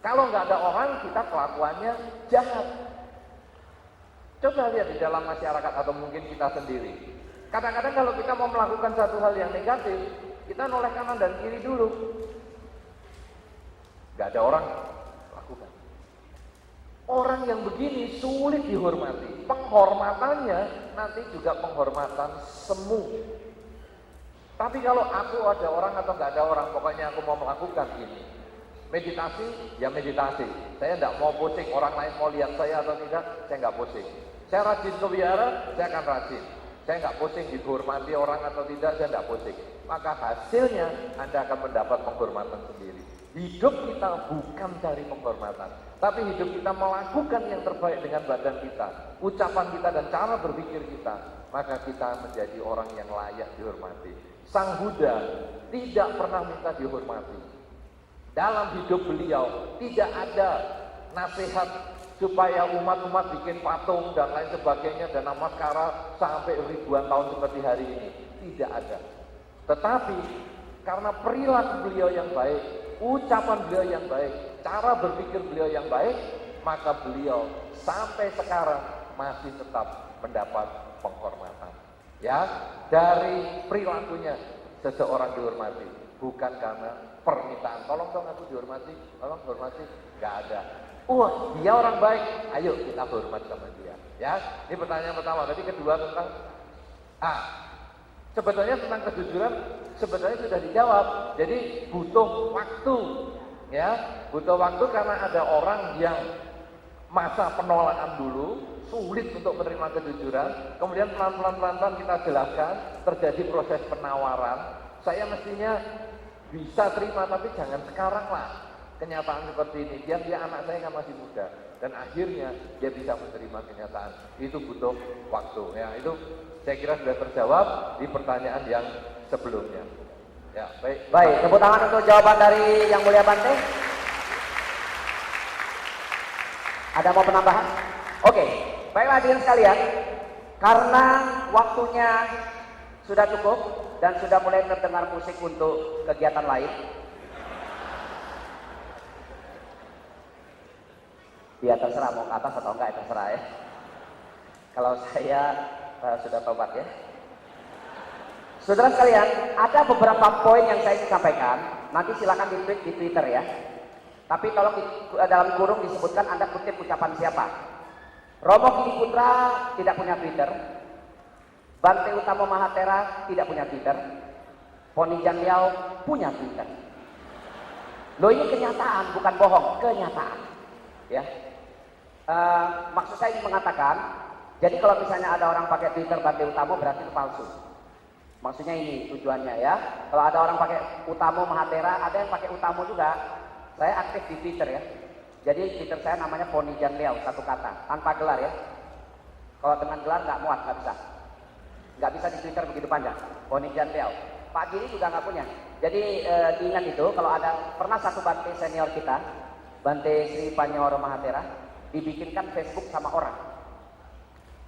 Speaker 3: Kalau nggak ada orang, kita kelakuannya jahat. Coba lihat di dalam masyarakat atau mungkin kita sendiri. Kadang-kadang kalau kita mau melakukan satu hal yang negatif, kita noleh kanan dan kiri dulu. Gak ada orang, lakukan. Orang yang begini sulit dihormati. Penghormatannya nanti juga penghormatan semu. Tapi kalau aku ada orang atau gak ada orang, pokoknya aku mau melakukan ini. Meditasi, ya meditasi. Saya tidak mau pusing, orang lain mau lihat saya atau tidak, saya nggak pusing. Saya rajin ke wihara, saya akan rajin. Saya nggak pusing dihormati orang atau tidak, saya nggak pusing. Maka hasilnya Anda akan mendapat penghormatan sendiri. Hidup kita bukan cari penghormatan, tapi hidup kita melakukan yang terbaik dengan badan kita, ucapan kita dan cara berpikir kita. Maka kita menjadi orang yang layak dihormati. Sang Buddha tidak pernah minta dihormati. Dalam hidup beliau tidak ada nasihat supaya umat-umat bikin patung dan lain sebagainya dan namaskara sampai ribuan tahun seperti hari ini. Tidak ada. Tetapi karena perilaku beliau yang baik, ucapan beliau yang baik, cara berpikir beliau yang baik, maka beliau sampai sekarang masih tetap mendapat penghormatan. Ya, dari perilakunya seseorang dihormati, bukan karena permintaan. Tolong dong aku dihormati, tolong hormati, nggak ada. Wah, dia orang baik, ayo kita hormat sama dia. Ya, ini pertanyaan pertama. Tadi kedua tentang sebetulnya tentang kejujuran sebetulnya sudah dijawab. Jadi butuh waktu, ya, butuh waktu karena ada orang yang masa penolakan dulu, sulit untuk menerima kejujuran, kemudian pelan-pelan kita jelaskan, terjadi proses penawaran. Saya mestinya bisa terima, tapi jangan sekarang lah. Kenyataan seperti ini, dia anak saya kan masih muda, dan akhirnya dia bisa menerima kenyataan. Itu butuh waktu. Ya, itu saya kira sudah terjawab di pertanyaan yang sebelumnya. Ya, baik.
Speaker 1: Baik, tepuk tangan untuk jawaban dari Yang Mulia Bante. Ada mau penambahan? Oke, baiklah hadirin sekalian, karena waktunya sudah cukup dan sudah mulai terdengar musik untuk kegiatan lain. Ya terserah mau ke atas atau enggak, ya terserah ya. Kalau saya sudah tobat ya. Saudara sekalian, ada beberapa poin yang saya ingin sampaikan. Nanti silakan di-tweet di Twitter ya. Tapi tolong dalam kurung disebutkan Anda kutip ucapan siapa. Romo Giri Putra tidak punya Twitter. Bante Utama Mahathera tidak punya Twitter. Poni Jan Liao punya Twitter. Loh, ini kenyataan, bukan bohong, kenyataan. Ya. Maksud saya ingin mengatakan, jadi kalau misalnya ada orang pakai Twitter Bante Utama berarti itu palsu. Maksudnya ini tujuannya ya. Kalau ada orang pakai Utama Mahathera, ada yang pakai Utama juga. Saya aktif di Twitter ya. Jadi Twitter saya namanya Poni Jan Liao, satu kata, tanpa gelar ya. Kalau dengan gelar nggak muat, nggak bisa. Nggak bisa di Twitter begitu panjang. Poni Jan Liao. Pak Giri juga nggak punya. Jadi diingat itu, kalau ada pernah satu Bante senior kita, Bante Sri Panyoro Mahathera, dibikinkan Facebook sama orang.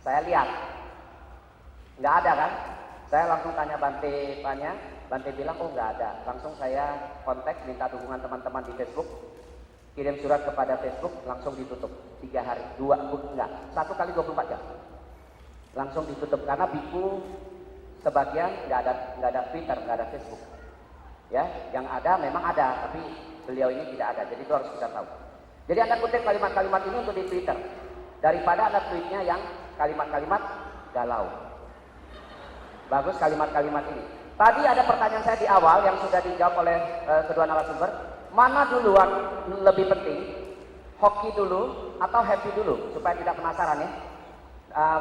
Speaker 1: Saya lihat, nggak ada kan? Saya langsung tanya Bante Panya, Bante bilang oh nggak ada. Langsung saya kontak, minta dukungan teman-teman di Facebook, kirim surat kepada Facebook, langsung ditutup 3 hari, 1 kali 24 jam, langsung ditutup karena biku sebagian nggak ada Twitter, nggak ada Facebook. Ya, yang ada memang ada, tapi beliau ini tidak ada. Jadi itu harus kita tahu. Jadi Anda kutip kalimat-kalimat ini untuk di Twitter, daripada Anda tweetnya yang kalimat-kalimat galau. Bagus kalimat-kalimat ini. Tadi ada pertanyaan saya di awal yang sudah dijawab oleh kedua narasumber. Mana duluan lebih penting? Hoki dulu atau happy dulu? Supaya tidak penasaran ya.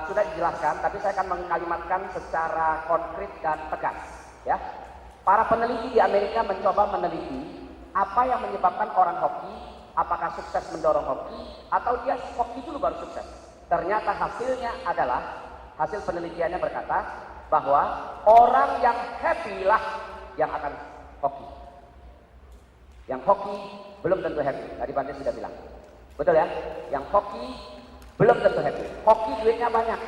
Speaker 1: Sudah dijelaskan, tapi saya akan mengkalimatkan secara konkret dan tegas. Ya. Para peneliti di Amerika mencoba meneliti apa yang menyebabkan orang hoki, apakah sukses mendorong hoki, atau dia hoki dulu baru sukses. Ternyata hasilnya adalah, hasil penelitiannya berkata bahwa orang yang happy lah yang akan hoki. Yang hoki belum tentu happy, tadi Bante sudah bilang. Betul ya? Yang hoki belum tentu happy. Hoki duitnya banyak,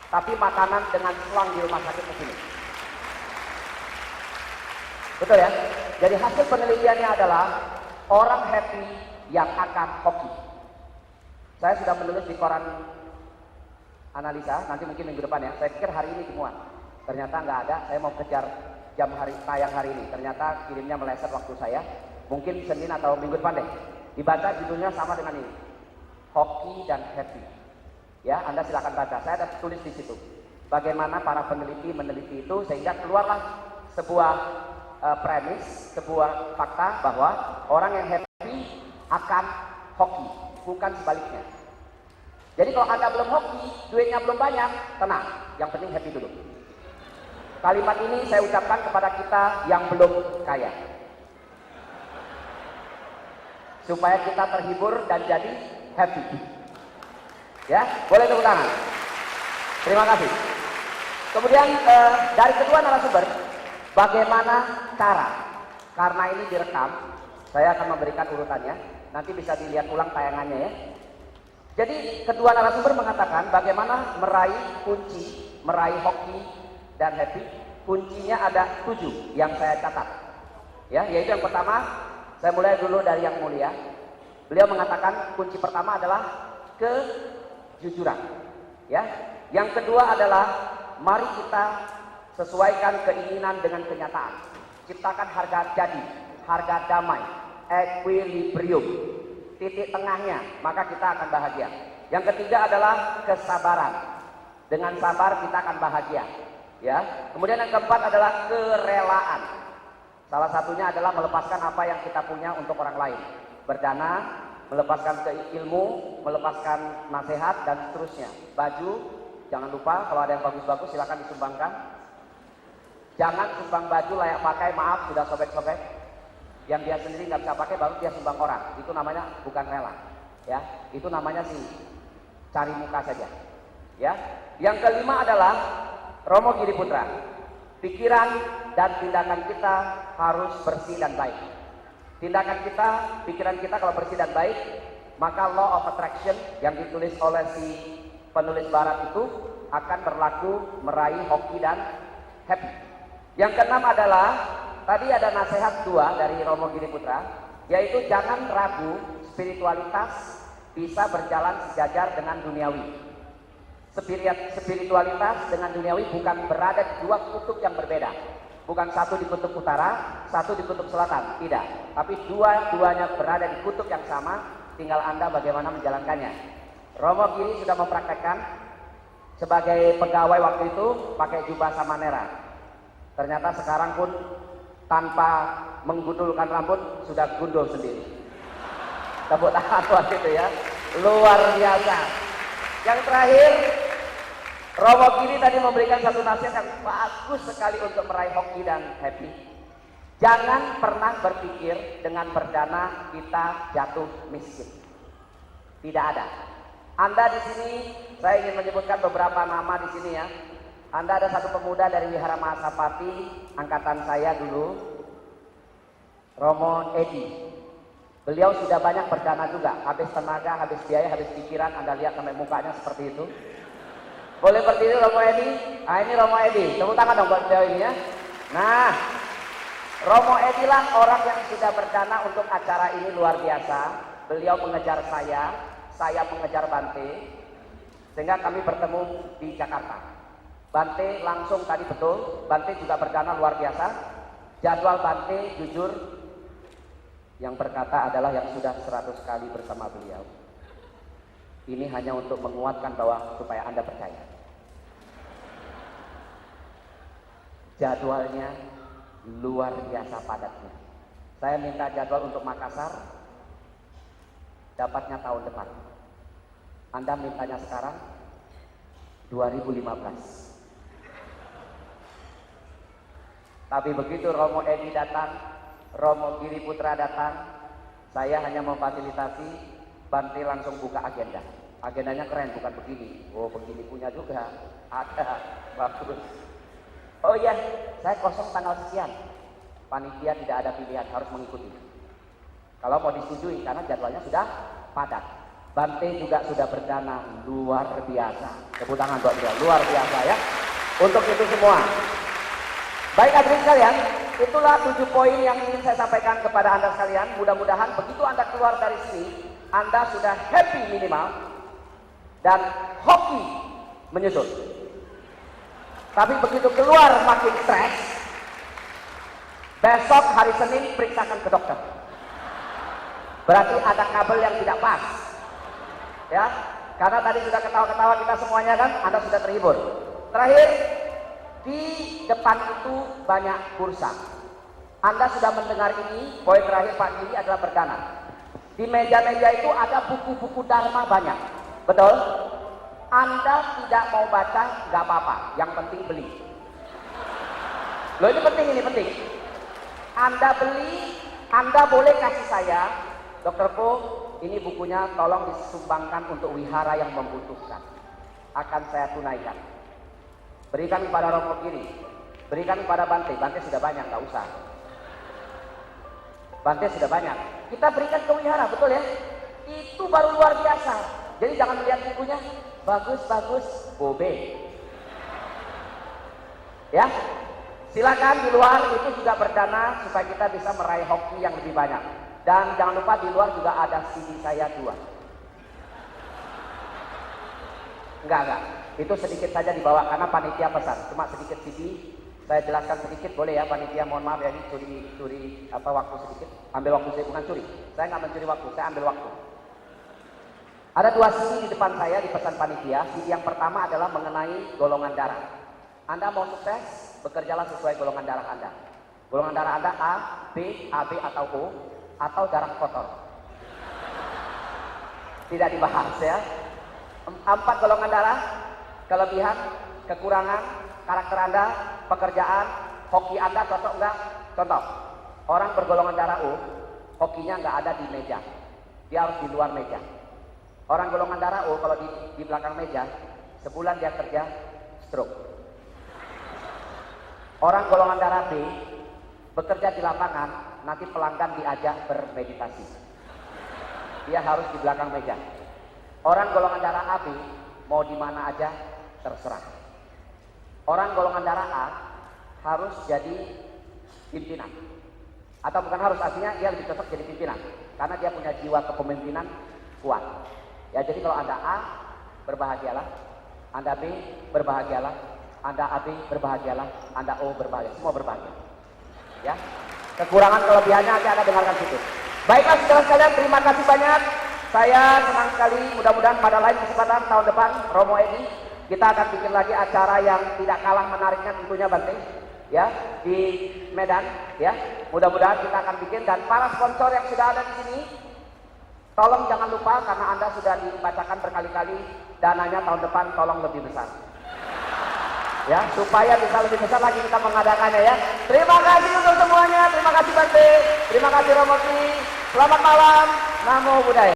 Speaker 1: tapi makanan dengan selang di rumah sakit kesini. Betul ya? Jadi hasil penelitiannya adalah orang happy yang akan hoki. Saya sudah menulis di koran analisa, nanti mungkin minggu depan ya. Saya pikir hari ini semua. Ternyata nggak ada, saya mau kejar jam tayang hari ini. Ternyata kirimnya meleset waktu saya. Mungkin Senin atau minggu depan deh. Dibaca judulnya sama dengan ini. Hoki dan happy. Ya, Anda silakan baca. Saya ada tulis di situ. Bagaimana para peneliti meneliti itu sehingga keluarlah sebuah premis, sebuah fakta bahwa orang yang happy akan hoki, bukan sebaliknya. Jadi kalau Anda belum hoki, duitnya belum banyak, tenang, yang penting happy dulu. Kalimat ini saya ucapkan kepada kita yang belum kaya, supaya kita terhibur dan jadi happy. Ya, boleh tepuk tangan. Terima kasih. Kemudian dari kedua narasumber, Bagaimana cara? Karena ini direkam, saya akan memberikan urutannya. Nanti bisa dilihat ulang tayangannya ya. Jadi kedua narasumber mengatakan bagaimana meraih kunci, meraih hoki dan happy. Kuncinya ada 7 yang saya catat. Ya, yaitu yang pertama, saya mulai dulu dari yang mulia. Beliau mengatakan kunci pertama adalah kejujuran. Ya. Yang kedua adalah mari kita sesuaikan keinginan dengan kenyataan. Ciptakan harga jadi, harga damai, equilibrium. Titik tengahnya, maka kita akan bahagia. Yang ketiga adalah kesabaran. Dengan sabar kita akan bahagia. Ya. Kemudian yang keempat adalah kerelaan. Salah satunya adalah melepaskan apa yang kita punya untuk orang lain. Berdana, melepaskan ilmu, melepaskan nasihat dan seterusnya. Baju, jangan lupa kalau ada yang bagus-bagus silakan disumbangkan. Jangan sumbang baju layak pakai, maaf sudah sobek-sobek. Yang dia sendiri nggak bisa pakai baru dia sumbang orang. Itu namanya bukan rela. Ya, itu namanya sih cari muka saja. Ya. Yang kelima adalah Romo Giri Putra. Pikiran dan tindakan kita harus bersih dan baik. Tindakan kita, pikiran kita kalau bersih dan baik, maka law of attraction yang ditulis oleh si penulis barat itu akan berlaku meraih hoki dan happy. Yang keenam adalah tadi ada nasihat 2 dari Romo Giri Putra, yaitu jangan ragu spiritualitas bisa berjalan sejajar dengan duniawi. Spiritualitas dengan duniawi bukan berada di 2 kutub yang berbeda. Bukan satu di kutub utara, satu di kutub selatan, tidak. Tapi dua-duanya berada di kutub yang sama, tinggal Anda bagaimana menjalankannya. Romo Giri sudah mempraktekkan sebagai pegawai waktu itu pakai jubah samanera. Ternyata sekarang pun tanpa menggundulkan rambut sudah gundul sendiri. Tepuk tangan buat itu ya, luar biasa. Yang terakhir, Romo Giri tadi memberikan satu nasihat yang bagus sekali untuk meraih hoki dan happy. Jangan pernah berpikir dengan perdana kita jatuh miskin. Tidak ada. Anda di sini, saya ingin menyebutkan beberapa nama di sini ya. Anda ada satu pemuda dari Wihara Mahasapati, angkatan saya dulu, Romo Edi. Beliau sudah banyak berdana juga, habis tenaga, habis biaya, habis pikiran. Anda lihat sampai mukanya seperti itu. Boleh berdiri Romo Edi? Nah ini Romo Edi, tepuk tangan dong buat beliau ini ya. Nah, Romo Edi lah orang yang sudah berdana untuk acara ini luar biasa. Beliau mengejar saya mengejar Bante, sehingga kami bertemu di Jakarta. Bante langsung tadi betul, Bante juga berdana luar biasa. Jadwal Bante jujur yang berkata adalah yang sudah 100 kali bersama beliau. Ini hanya untuk menguatkan bahwa supaya Anda percaya. Jadwalnya luar biasa padatnya. Saya minta jadwal untuk Makassar, dapatnya tahun depan. Anda mintanya sekarang 2015. Tapi begitu Romo Edi datang, Romo Giri Putra datang, saya hanya memfasilitasi, Bante langsung buka agenda. Agendanya keren, bukan begini. Oh, begini punya juga. Ada, bagus. Oh iya, saya kosong tanggal sekian. Panitia tidak ada pilihan, harus mengikuti. Kalau mau disetujui, karena jadwalnya sudah padat. Bante juga sudah berdana luar biasa. Tepuk tangan buat dia, luar biasa ya. Untuk itu semua. Baik hadirin sekalian, itulah 7 poin yang ingin saya sampaikan kepada Anda sekalian. Mudah-mudahan begitu Anda keluar dari sini, Anda sudah happy minimal dan hoki menyusul. Tapi begitu keluar makin stres, besok hari Senin periksakan ke dokter. Berarti ada kabel yang tidak pas. Ya, karena tadi sudah ketawa-ketawa kita semuanya kan, Anda sudah terhibur. Terakhir, di depan itu banyak bursa. Anda sudah mendengar ini, poin terakhir Pak Giri adalah berdana. Di meja-meja itu ada buku-buku Dharma banyak. Betul? Anda tidak mau baca, nggak apa-apa. Yang penting beli. Loh ini penting. Anda beli, Anda boleh kasih saya, Dr. Po, ini bukunya tolong disumbangkan untuk wihara yang membutuhkan. Akan saya tunaikan. Berikan kepada Romo Giri. Berikan kepada Bante. Bante sudah banyak, nggak usah. Bante sudah banyak. Kita berikan ke wihara, betul ya? Itu baru luar biasa. Jadi jangan melihat bukunya, bagus-bagus, bobe. Ya, silakan di luar itu juga berdana supaya kita bisa meraih hoki yang lebih banyak. Dan jangan lupa di luar juga ada CD saya 2. Enggak. Itu sedikit saja dibawa karena panitia pesan. Cuma sedikit CD. Saya jelaskan sedikit boleh ya panitia, mohon maaf ya ini curi waktu sedikit. Ambil waktu saya, bukan curi. Saya nggak mencuri waktu, saya ambil waktu. Ada 2 CD di depan saya di pesan panitia. CD yang pertama adalah mengenai golongan darah. Anda mau sukses, bekerjalah sesuai golongan darah Anda. Golongan darah Anda A, B, AB atau O, atau darah kotor. Tidak dibahas ya. 4 golongan darah, kelebihan, kekurangan, karakter Anda, pekerjaan, hoki Anda cocok enggak? Contoh, orang bergolongan darah O, hokinya enggak ada di meja. Dia harus di luar meja. Orang golongan darah O kalau di belakang meja, sebulan dia kerja stroke. Orang golongan darah B bekerja di lapangan, nanti pelanggan diajak bermeditasi. Dia harus di belakang meja. Orang golongan darah AB mau di mana aja terserah. Orang golongan darah A harus jadi pimpinan. Atau bukan harus, artinya dia lebih cocok jadi pimpinan karena dia punya jiwa kepemimpinan kuat. Ya, jadi kalau Anda A, berbahagialah. Anda B, berbahagialah. Anda AB, berbahagialah. Anda O, berbahagia. Semua berbahagia. Ya. Kekurangan kelebihannya nanti Anda dengarkan situ. Baiklah saudara sekalian, terima kasih banyak. Saya senang sekali, mudah-mudahan pada lain kesempatan tahun depan Romo Edi kita akan bikin lagi acara yang tidak kalah menariknya tentunya Bante. Ya, di Medan ya. Mudah-mudahan kita akan bikin, dan para sponsor yang sudah ada di sini tolong jangan lupa karena Anda sudah dibacakan berkali-kali, dananya tahun depan tolong lebih besar. Ya, supaya bisa lebih besar lagi kita mengadakannya ya. Terima kasih untuk semuanya, terima kasih Bante, terima kasih Romo Ki. Selamat malam, Namo Buddhaya.